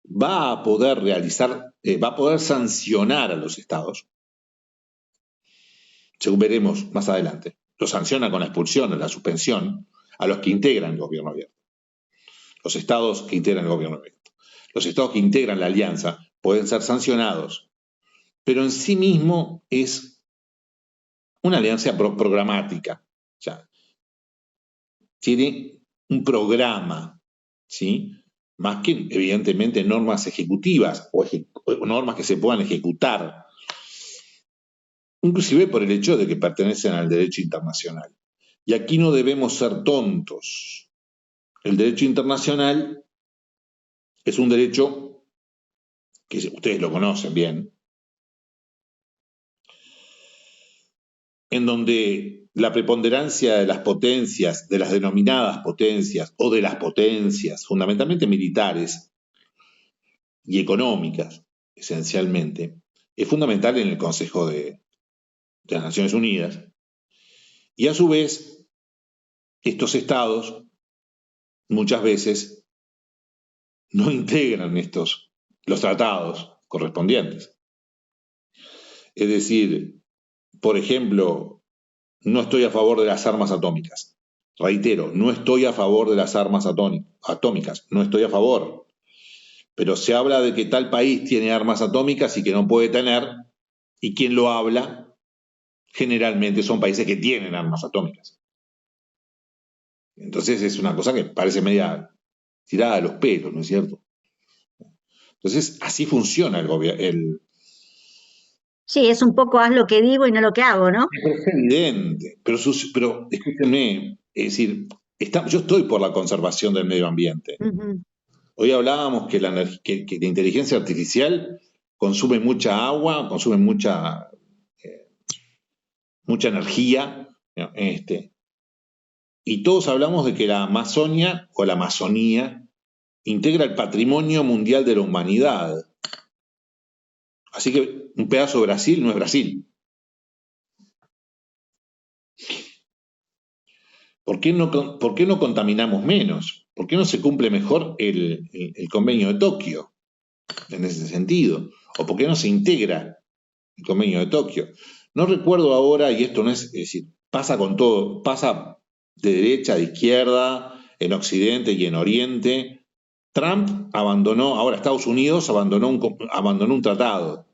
va a poder va a poder sancionar a los estados, según veremos más adelante, lo sanciona con la expulsión o la suspensión a los que integran el gobierno abierto. Los estados que integran el gobierno abierto. Los estados que integran la alianza pueden ser sancionados, pero en sí mismo es una alianza programática. O sea, tiene un programa, ¿sí? Más que, evidentemente, normas ejecutivas o normas que se puedan ejecutar, inclusive por el hecho de que pertenecen al derecho internacional. Y aquí no debemos ser tontos. El derecho internacional es un derecho que ustedes lo conocen bien, en donde la preponderancia de las potencias, de las denominadas potencias o de las potencias, fundamentalmente militares y económicas, esencialmente, es fundamental en el Consejo de las Naciones Unidas. Y a su vez, estos estados muchas veces no integran los tratados correspondientes. Es decir, por ejemplo, no estoy a favor de las armas atómicas. Reitero, no estoy a favor de las armas atómicas, no estoy a favor. Pero se habla de que tal país tiene armas atómicas y que no puede tener, y quien lo habla generalmente son países que tienen armas atómicas. Entonces es una cosa que parece media tirada de los pelos, ¿no es cierto? Entonces así funciona el gobierno. Sí, es un poco haz lo que digo y no lo que hago, ¿no? Es evidente, pero escúchenme, es decir, yo estoy por la conservación del medio ambiente. Ujú. Hoy hablábamos que la inteligencia artificial consume mucha agua, consume mucha energía, ¿no? Y todos hablamos de que la Amazonia o la Amazonía integra el patrimonio mundial de la humanidad. Así que un pedazo de Brasil no es Brasil. ¿Por qué no contaminamos menos? ¿Por qué no se cumple mejor el convenio de Tokio en ese sentido? ¿O por qué no se integra el convenio de Tokio? No recuerdo ahora, y esto no es decir, pasa con todo, pasa de derecha, de izquierda, en Occidente y en Oriente. Trump ahora Estados Unidos abandonó un tratado.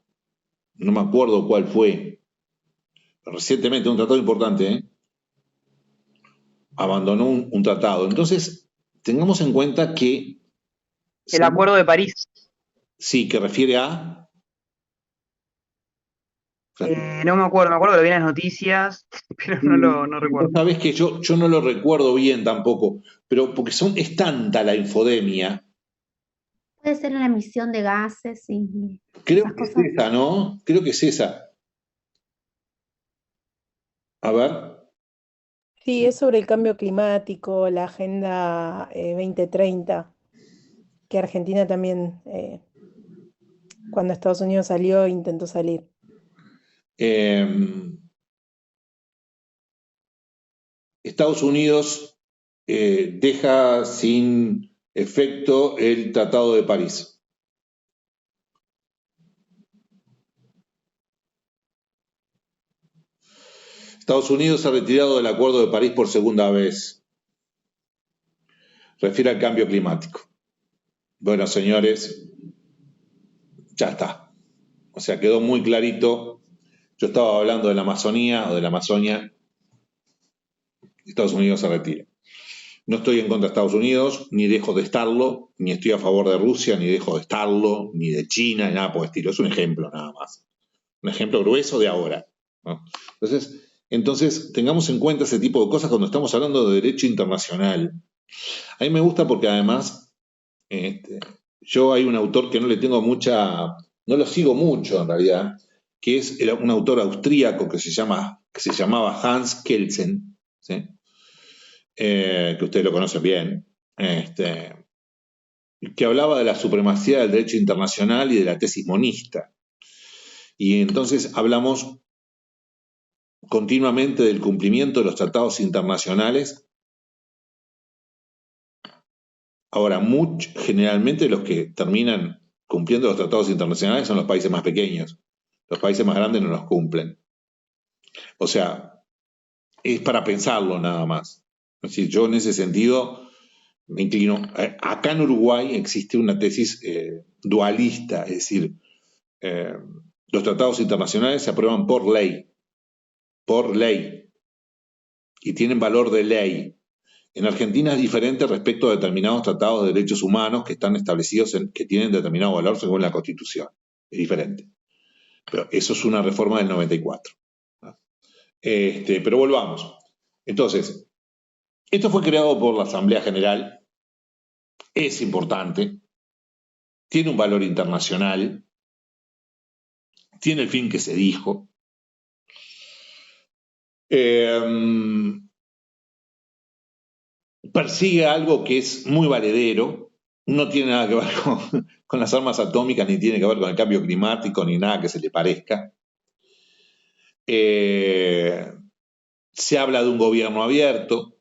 No me acuerdo cuál fue. Recientemente, un tratado importante, ¿eh? Abandonó un tratado. Entonces, tengamos en cuenta que... El Acuerdo de París. Sí, que refiere a... No me acuerdo que lo vi en las noticias, pero no recuerdo. Sabes que yo no lo recuerdo bien tampoco, pero porque es tanta la infodemia. Puede ser en la emisión de gases y Creo esas que es cosas. esa, ¿no? Creo que es esa. A ver. Sí, es sobre el cambio climático, la Agenda 2030, que Argentina también, cuando Estados Unidos salió, intentó salir. Estados Unidos deja sin efecto el Tratado de París. Estados Unidos se ha retirado del Acuerdo de París por segunda vez. Refiere al cambio climático. Bueno, señores, ya está. O sea, quedó muy clarito. Yo estaba hablando de la Amazonía o de la Amazonia. Estados Unidos se retira. No estoy en contra de Estados Unidos, ni dejo de estarlo, ni estoy a favor de Rusia, ni dejo de estarlo, ni de China, ni nada por el estilo. Es un ejemplo nada más. Un ejemplo grueso de ahora, ¿no? Entonces, tengamos en cuenta ese tipo de cosas cuando estamos hablando de derecho internacional. A mí me gusta porque además, yo hay un autor que no le tengo mucha, no lo sigo mucho en realidad, que es un autor austríaco que se llamaba Hans Kelsen, ¿sí? Que ustedes lo conocen bien, que hablaba de la supremacía del derecho internacional y de la tesis monista. Y entonces hablamos continuamente del cumplimiento de los tratados internacionales. Ahora, generalmente los que terminan cumpliendo los tratados internacionales son los países más pequeños. Los países más grandes no los cumplen. O sea, es para pensarlo nada más. Es decir, yo en ese sentido me inclino. Acá en Uruguay existe una tesis dualista, es decir, los tratados internacionales se aprueban por ley, y tienen valor de ley. En Argentina es diferente respecto a determinados tratados de derechos humanos que están establecidos, que tienen determinado valor según la Constitución. Es diferente. Pero eso es una reforma del 94. Pero volvamos. Entonces, esto fue creado por la Asamblea General. Es importante. Tiene un valor internacional. Tiene el fin que se dijo. Persigue algo que es muy valedero, no tiene nada que ver con las armas atómicas, ni tiene que ver con el cambio climático, ni nada que se le parezca. Se habla de un gobierno abierto,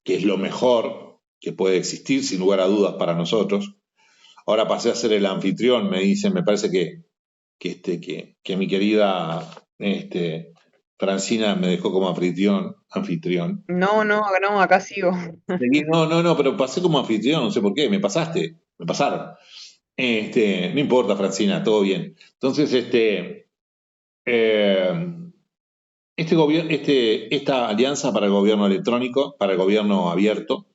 que es lo mejor que puede existir, sin lugar a dudas, para nosotros. Ahora pasé a ser el anfitrión, me dicen, me parece que mi querida Francina me dejó como anfitrión. No, acá sigo. No, pero pasé como anfitrión, no sé por qué, me pasaron. No importa, Francina, todo bien. Entonces, esta alianza para el gobierno electrónico, para el gobierno abierto,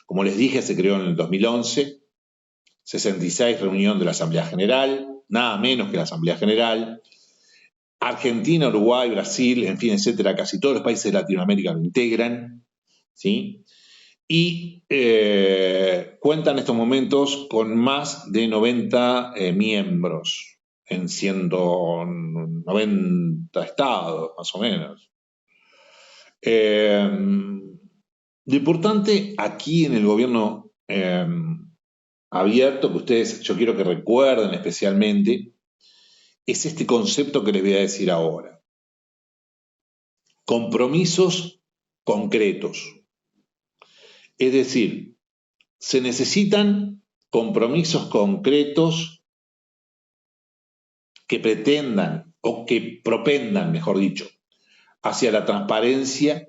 como les dije, se creó en el 2011, 66 reunión de la Asamblea General, nada menos que la Asamblea General. Argentina, Uruguay, Brasil, en fin, etcétera, casi todos los países de Latinoamérica lo integran, ¿sí? Y cuenta en estos momentos con más de 90 miembros en 190 estados, más o menos. Lo importante aquí en el gobierno abierto, que ustedes, yo quiero que recuerden especialmente, es este concepto que les voy a decir ahora. Compromisos concretos. Es decir, se necesitan compromisos concretos que pretendan o que propendan, mejor dicho, hacia la transparencia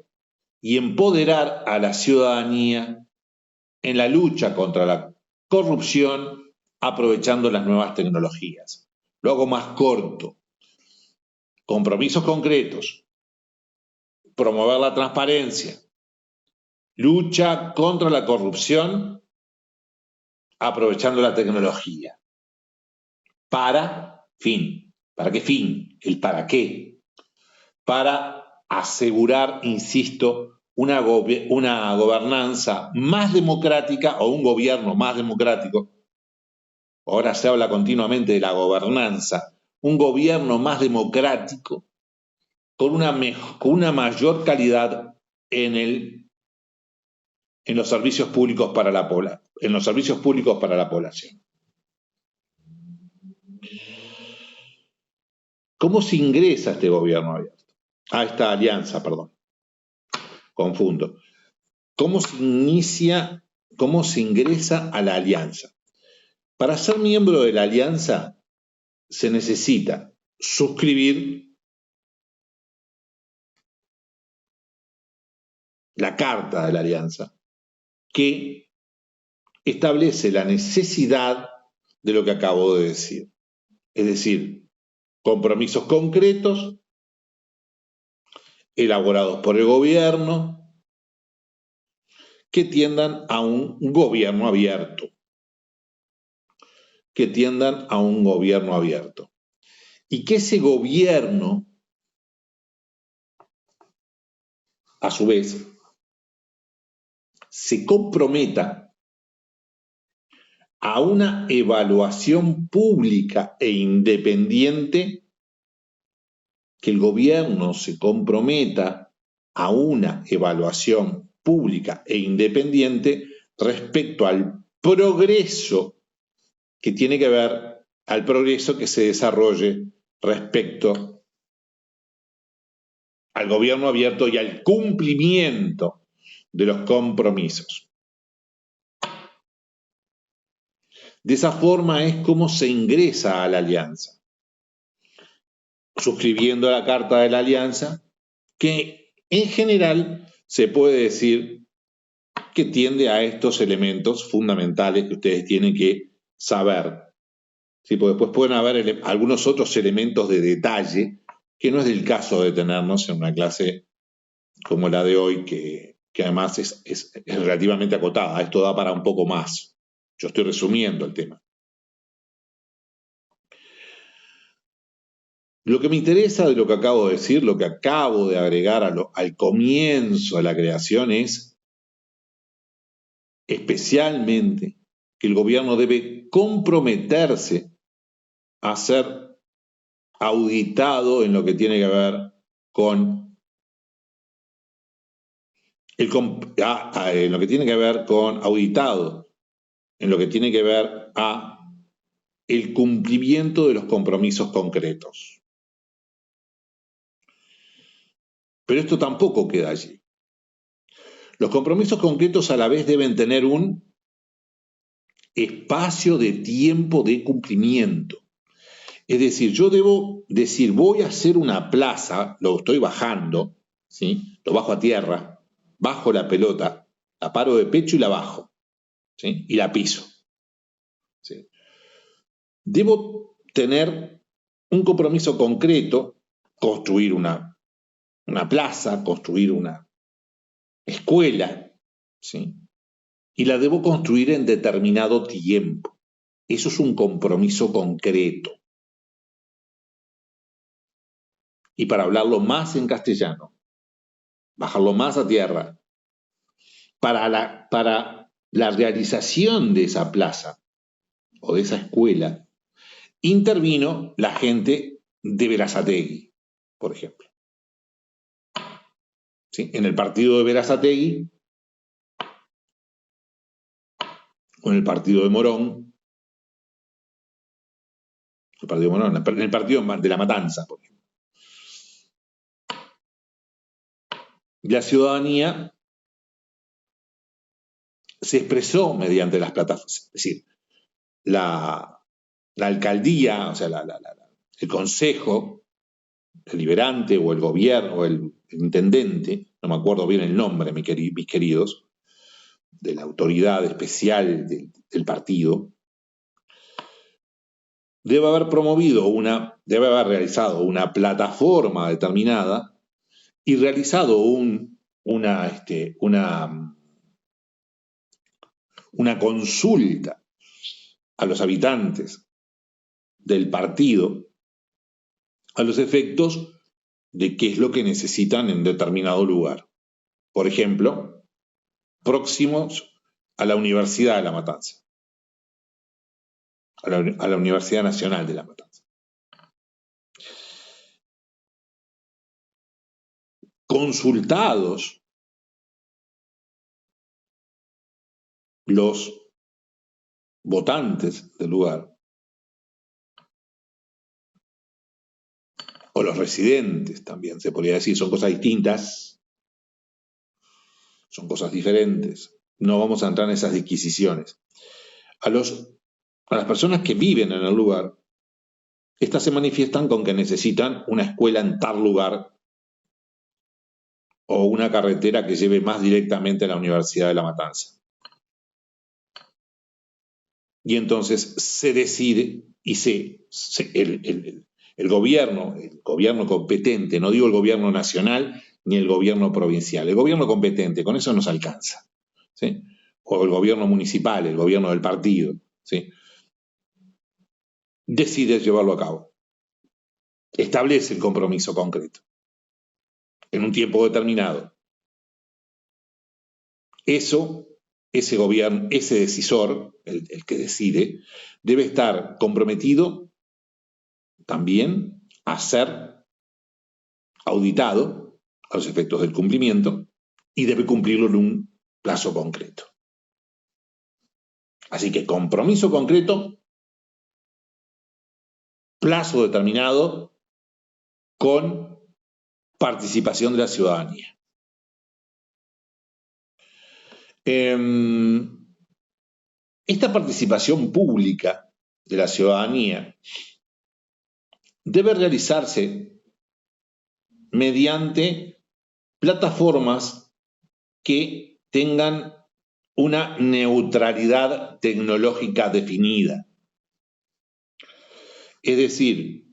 y empoderar a la ciudadanía en la lucha contra la corrupción aprovechando las nuevas tecnologías. Lo hago más corto. Compromisos concretos. Promover la transparencia. Lucha contra la corrupción aprovechando la tecnología. ¿Para fin? ¿Para qué fin? El para qué. Para asegurar, insisto, una gobernanza más democrática o un gobierno más democrático. Ahora se habla continuamente de la gobernanza. Un gobierno más democrático con una mayor calidad en los servicios públicos para la población. ¿Cómo se ingresa a este gobierno abierto? A esta alianza, perdón. Confundo. ¿Cómo se ingresa a la alianza? Para ser miembro de la alianza se necesita suscribir la carta de la alianza, que establece la necesidad de lo que acabo de decir. Es decir, compromisos concretos elaborados por el gobierno que tiendan a un gobierno abierto. Que tiendan a un gobierno abierto. Y que ese gobierno, a su vez, se comprometa a una evaluación pública e independiente, que el gobierno se comprometa a una evaluación pública e independiente respecto al progreso que tiene que ver, al progreso que se desarrolle respecto al gobierno abierto y al cumplimiento de los compromisos. De esa forma es como se ingresa a la alianza, suscribiendo la Carta de la Alianza, que en general se puede decir que tiende a estos elementos fundamentales que ustedes tienen que saber. Sí, porque después pueden haber algunos otros elementos de detalle, que no es del caso de detenernos en una clase como la de hoy, que además es relativamente acotada. Esto da para un poco más. Yo estoy resumiendo el tema. Lo que me interesa de lo que acabo de decir, lo que acabo de agregar al comienzo de la creación, es especialmente que el gobierno debe comprometerse a ser auditado en lo que tiene que ver con en lo que tiene que ver con auditado, en lo que tiene que ver a el cumplimiento de los compromisos concretos. Pero esto tampoco queda allí. Los compromisos concretos a la vez deben tener un espacio de tiempo de cumplimiento. Es decir, yo debo decir, voy a hacer una plaza, lo estoy bajando, ¿sí? Lo bajo a tierra, bajo la pelota, la paro de pecho y la bajo, ¿sí? Y la piso. ¿Sí? Debo tener un compromiso concreto, construir una plaza, construir una escuela, ¿sí? Y la debo construir en determinado tiempo. Eso es un compromiso concreto. Y para hablarlo más en castellano, bajarlo más a tierra, para la realización de esa plaza o de esa escuela, intervino la gente de Berazategui, por ejemplo. ¿Sí? En el partido de Berazategui, o en el partido de Morón, en el partido de La Matanza, por ejemplo. La ciudadanía se expresó mediante las plataformas, es decir, la alcaldía, o sea, el consejo deliberante o el gobierno o el intendente, no me acuerdo bien el nombre, mis queridos, de la autoridad especial del partido, debe haber realizado una plataforma determinada y realizado una consulta a los habitantes del partido a los efectos de qué es lo que necesitan en determinado lugar. Por ejemplo, próximos a la Universidad de La Matanza, a la Universidad Nacional de La Matanza. Consultados los votantes del lugar, o los residentes también, se podría decir, son cosas distintas, son cosas diferentes. No vamos a entrar en esas disquisiciones. A las personas que viven en el lugar, estas se manifiestan con que necesitan una escuela en tal lugar o una carretera que lleve más directamente a la Universidad de La Matanza. Y entonces se decide y el gobierno competente, no digo el gobierno nacional ni el gobierno provincial, el gobierno competente, con eso nos alcanza. ¿sí? O el gobierno municipal, el gobierno del partido, ¿sí? Decide llevarlo a cabo. Establece el compromiso concreto en un tiempo determinado. Ese gobierno, ese decisor, el que decide, debe estar comprometido también a ser auditado a los efectos del cumplimiento y debe cumplirlo en un plazo concreto. Así que compromiso concreto, plazo determinado, con participación de la ciudadanía. Esta participación pública de la ciudadanía debe realizarse mediante plataformas que tengan una neutralidad tecnológica definida. Es decir,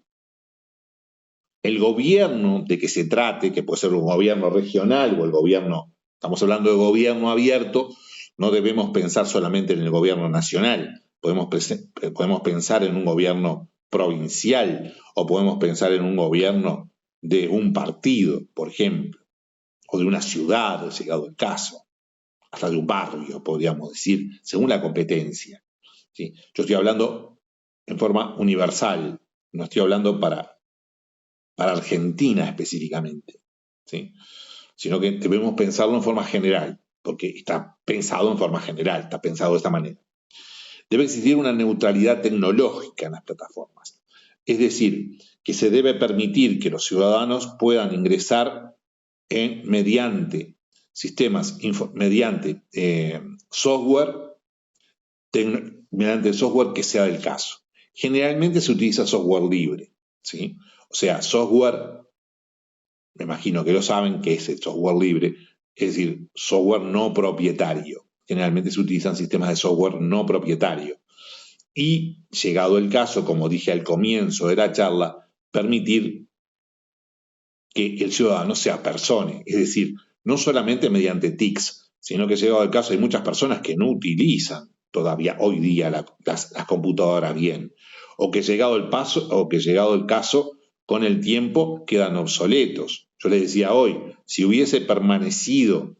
el gobierno de que se trate, que puede ser un gobierno regional o el gobierno, estamos hablando de gobierno abierto, no debemos pensar solamente en el gobierno nacional, podemos pensar en un gobierno provincial o podemos pensar en un gobierno de un partido, por ejemplo, o de una ciudad, llegado el caso, hasta de un barrio, podríamos decir, según la competencia. ¿Sí? Yo estoy hablando en forma universal, no estoy hablando para Argentina específicamente, ¿sí? Sino que debemos pensarlo en forma general, porque está pensado en forma general, está pensado de esta manera. Debe existir una neutralidad tecnológica en las plataformas, es decir, que se debe permitir que los ciudadanos puedan ingresar mediante sistemas, mediante software que sea del caso. Generalmente se utiliza software libre, ¿sí? O sea, software, me imagino que lo saben, que es el software libre, es decir, software no propietario. Generalmente se utilizan sistemas de software no propietario. Y, llegado el caso, como dije al comienzo de la charla, permitir que el ciudadano se apersone, es decir, no solamente mediante TICs, sino que llegado el caso hay muchas personas que no utilizan todavía hoy día las computadoras bien, o que llegado el caso, con el tiempo quedan obsoletos. Yo les decía hoy, si hubiese permanecido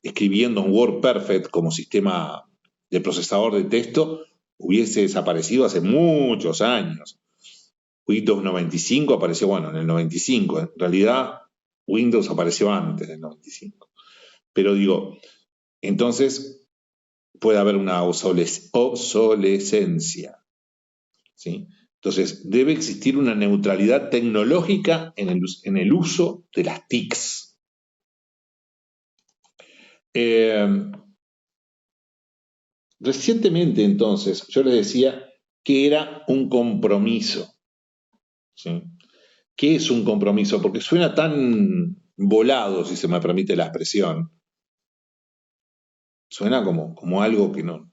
escribiendo en WordPerfect como sistema de procesador de texto, hubiese desaparecido hace muchos años. Windows 95 apareció, bueno, en el 95. En realidad, Windows apareció antes del 95. Pero digo, entonces puede haber una obsolescencia, ¿sí? Entonces, debe existir una neutralidad tecnológica en el uso de las TICs. Recientemente, entonces, yo les decía que era un compromiso, ¿sí? ¿Qué es un compromiso? Porque suena tan volado, si se me permite la expresión. Suena como algo que no,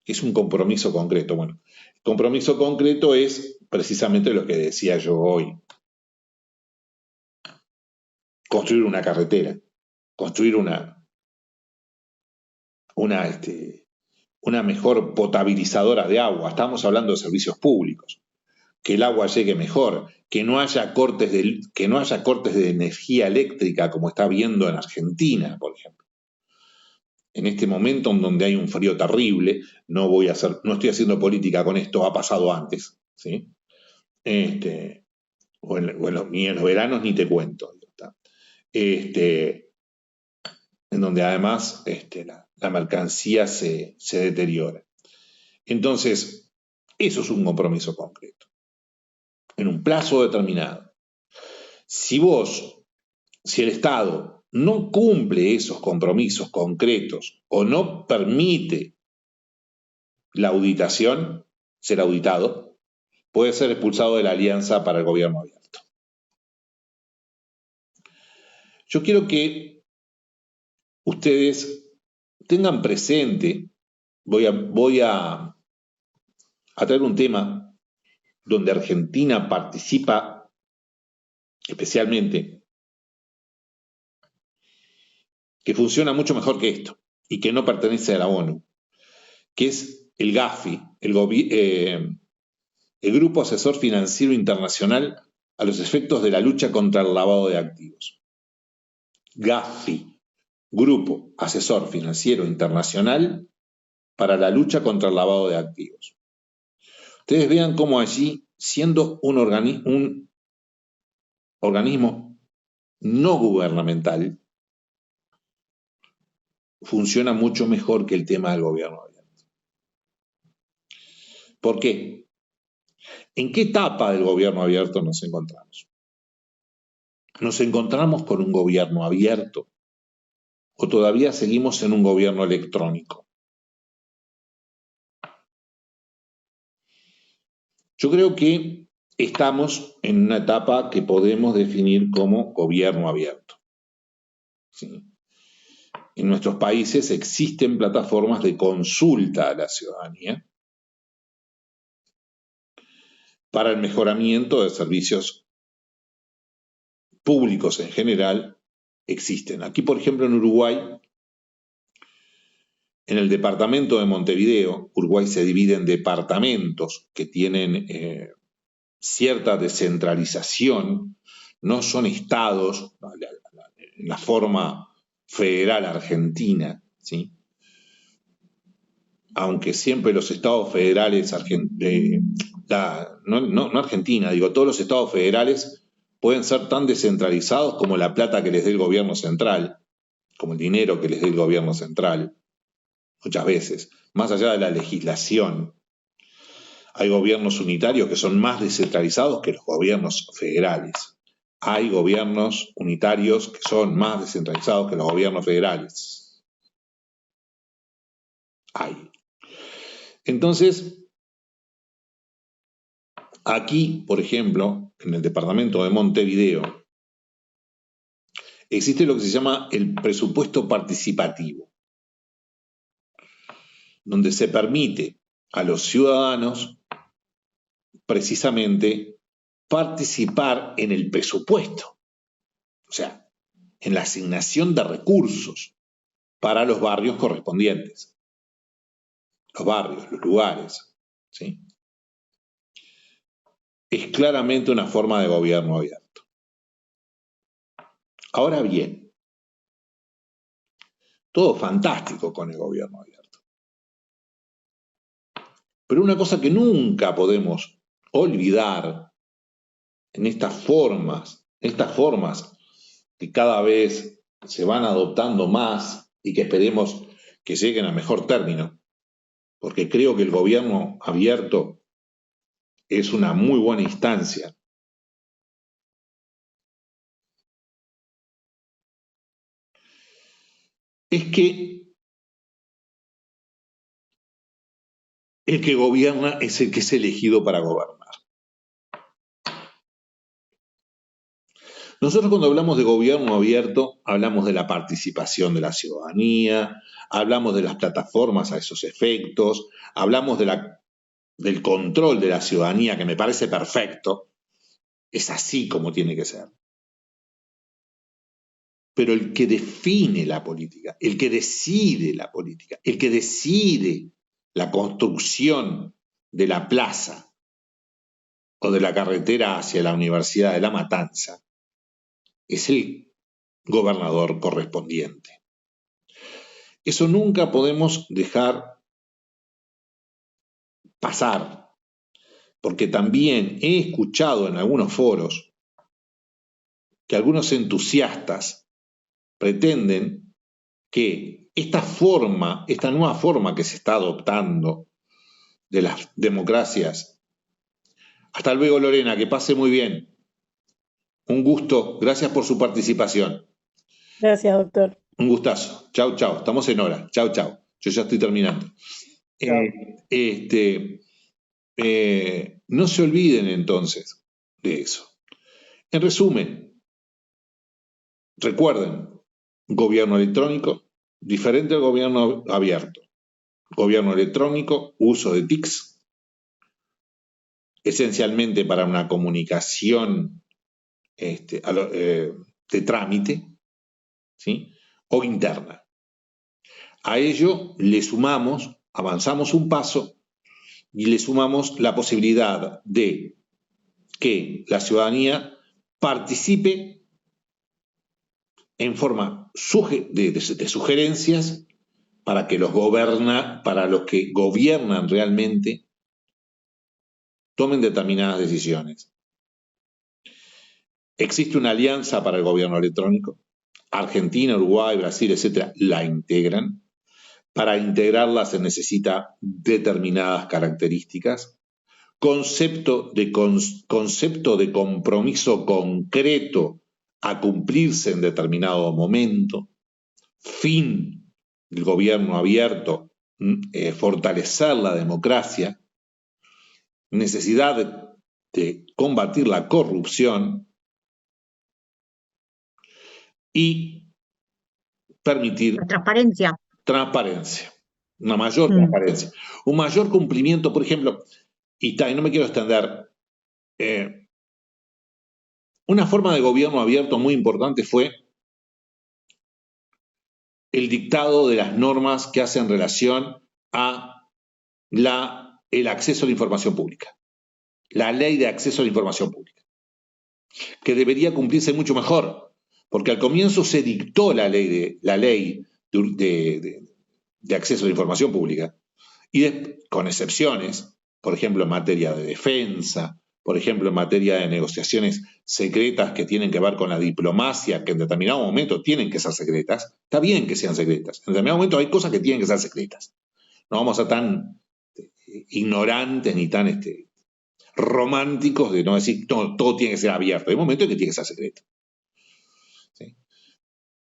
que es un compromiso concreto. Bueno, el compromiso concreto es precisamente lo que decía yo hoy. Construir una carretera, construir una mejor potabilizadora de agua. Estamos hablando de servicios públicos. Que el agua llegue mejor, que no haya cortes de energía eléctrica como está habiendo en Argentina, por ejemplo. En este momento en donde hay un frío terrible, no estoy haciendo política con esto, ha pasado antes, ¿sí? Ni en los veranos ni te cuento. En donde además la mercancía se deteriora. Entonces, eso es un compromiso concreto, en un plazo determinado. Si el Estado no cumple esos compromisos concretos o no permite la auditación, ser auditado, puede ser expulsado de la Alianza para el Gobierno Abierto. Yo quiero que ustedes tengan presente, voy a traer un tema donde Argentina participa especialmente, que funciona mucho mejor que esto y que no pertenece a la ONU, que es el GAFI, el Grupo Asesor Financiero Internacional a los efectos de la lucha contra el lavado de activos. GAFI, Grupo Asesor Financiero Internacional para la lucha contra el lavado de activos. Ustedes vean cómo allí, siendo un organismo no gubernamental, funciona mucho mejor que el tema del gobierno abierto. ¿Por qué? ¿En qué etapa del gobierno abierto nos encontramos? ¿Nos encontramos con un gobierno abierto o todavía seguimos en un gobierno electrónico? Yo creo que estamos en una etapa que podemos definir como gobierno abierto. ¿Sí? En nuestros países existen plataformas de consulta a la ciudadanía para el mejoramiento de servicios públicos en general. Existen. Aquí, por ejemplo, en Uruguay, en el departamento de Montevideo, Uruguay se divide en departamentos que tienen cierta descentralización, no son estados, en la forma federal argentina, ¿sí? Aunque siempre los estados federales, no Argentina, digo, todos los estados federales pueden ser tan descentralizados como la plata que les dé el gobierno central, como el dinero que les dé el gobierno central, muchas veces, más allá de la legislación. Hay gobiernos unitarios que son más descentralizados que los gobiernos federales. Hay gobiernos unitarios que son más descentralizados que los gobiernos federales. Hay. Entonces, aquí, por ejemplo, en el departamento de Montevideo, existe lo que se llama el presupuesto participativo, donde se permite a los ciudadanos precisamente participar en el presupuesto, o sea, en la asignación de recursos para los barrios correspondientes, los barrios, los lugares, ¿sí? Es claramente una forma de gobierno abierto. Ahora bien, todo fantástico con el gobierno abierto. Pero una cosa que nunca podemos olvidar en estas formas que cada vez se van adoptando más y que esperemos que lleguen a mejor término, porque creo que el gobierno abierto es una muy buena instancia. Es que el que gobierna es el que es elegido para gobernar. Nosotros cuando hablamos de gobierno abierto, hablamos de la participación de la ciudadanía, hablamos de las plataformas a esos efectos, hablamos del control de la ciudadanía, que me parece perfecto. Es así como tiene que ser. Pero el que define la política, el que decide la política, el que decide la construcción de la plaza o de la carretera hacia la Universidad de La Matanza, es el gobernador correspondiente. Eso nunca podemos dejar pasar, porque también he escuchado en algunos foros que algunos entusiastas pretenden que esta nueva forma que se está adoptando de las democracias. Hasta luego, Lorena, que pase muy bien. Un gusto, gracias por su participación. Gracias, doctor. Un gustazo. Chau, chau. Estamos en hora. Chau, chau. Yo ya estoy terminando. No se olviden entonces de eso. En resumen, recuerden, gobierno electrónico, diferente al gobierno abierto. Gobierno electrónico, uso de TICs, esencialmente para una comunicación de trámite, ¿sí? O interna. A ello le sumamos, avanzamos un paso y le sumamos la posibilidad de que la ciudadanía participe en forma de sugerencias para que para los que gobiernan realmente tomen determinadas decisiones. Existe una alianza para el gobierno electrónico. Argentina, Uruguay, Brasil, etcétera, la integran. Para integrarla se necesita determinadas características. Concepto de compromiso concreto a cumplirse en determinado momento. Fin del gobierno abierto, fortalecer la democracia. Necesidad de combatir la corrupción y permitir La transparencia. transparencia, una mayor transparencia, un mayor cumplimiento, por ejemplo, y no me quiero extender, una forma de gobierno abierto muy importante fue el dictado de las normas que hacen relación a el acceso a la información pública, la ley de acceso a la información pública, que debería cumplirse mucho mejor, porque al comienzo se dictó la ley de acceso a la información pública, y con excepciones, por ejemplo, en materia de defensa, por ejemplo, en materia de negociaciones secretas que tienen que ver con la diplomacia, que en determinado momento tienen que ser secretas. Está bien que sean secretas. En determinado momento hay cosas que tienen que ser secretas. No vamos a ser tan ignorantes ni tan románticos de no decir todo tiene que ser abierto. Hay momentos en que tiene que ser secreto. ¿Sí?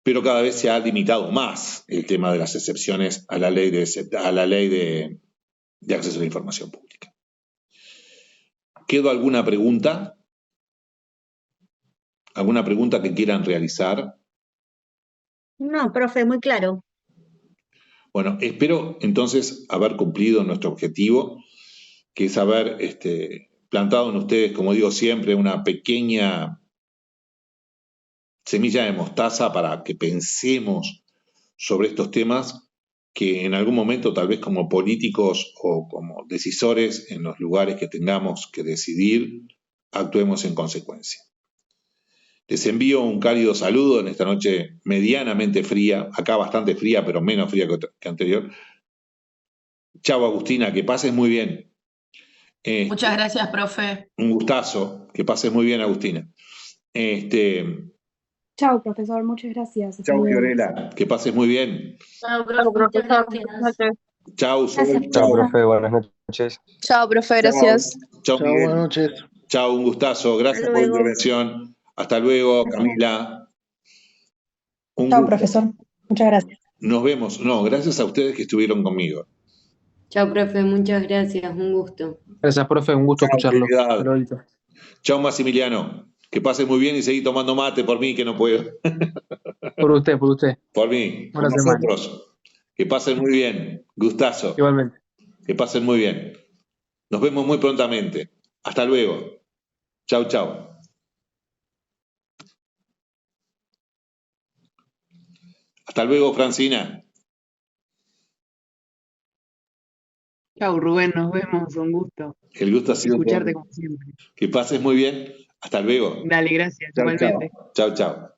Pero cada vez se ha limitado más el tema de las excepciones a la ley de acceso a la información pública. ¿Quedó alguna pregunta? ¿Alguna pregunta que quieran realizar? No, profe, muy claro. Bueno, espero entonces haber cumplido nuestro objetivo, que es haber plantado en ustedes, como digo siempre, una pequeña semilla de mostaza para que pensemos sobre estos temas que en algún momento, tal vez como políticos o como decisores en los lugares que tengamos que decidir, actuemos en consecuencia. Les envío un cálido saludo en esta noche medianamente fría, acá bastante fría, pero menos fría que anterior. Chao, Agustina, que pases muy bien. Muchas gracias, profe. Un gustazo, que pases muy bien, Agustina. Chao, profesor, muchas gracias. Hasta Chao, luego. Fiorella, que pases muy bien. Chao, profe. Muchas gracias. Chao, Gracias, Sol. Chao, profe. profe, buenas noches. Chao, profe, gracias. Chao, Chao, buenas Miguel. noches. Chao, un gustazo. Gracias Hasta por la luego. intervención. Hasta luego, Gracias. Camila. Un Chao, gusto. profesor. Muchas gracias. Nos vemos. No, gracias a ustedes que estuvieron conmigo. Chao, profe, muchas gracias, un gusto. Gracias, profe, un gusto Chao, escucharlo. querida. Hasta luego. Chao, Maximiliano. Que pases muy bien y seguí tomando mate por mí, que no puedo. Por usted, por usted. Por mí, por Buena semana. nosotros. Que pasen muy bien. Gustazo. Igualmente. Que pasen muy bien. Nos vemos muy prontamente. Hasta luego. Chau, chau. Hasta luego, Francina. Chau, Rubén, nos vemos, un gusto. El gusto ha sido todo. Escucharte como siempre. Que pases muy bien. Hasta luego. Dale, gracias, Chau, igualmente. chau. Chau, chau.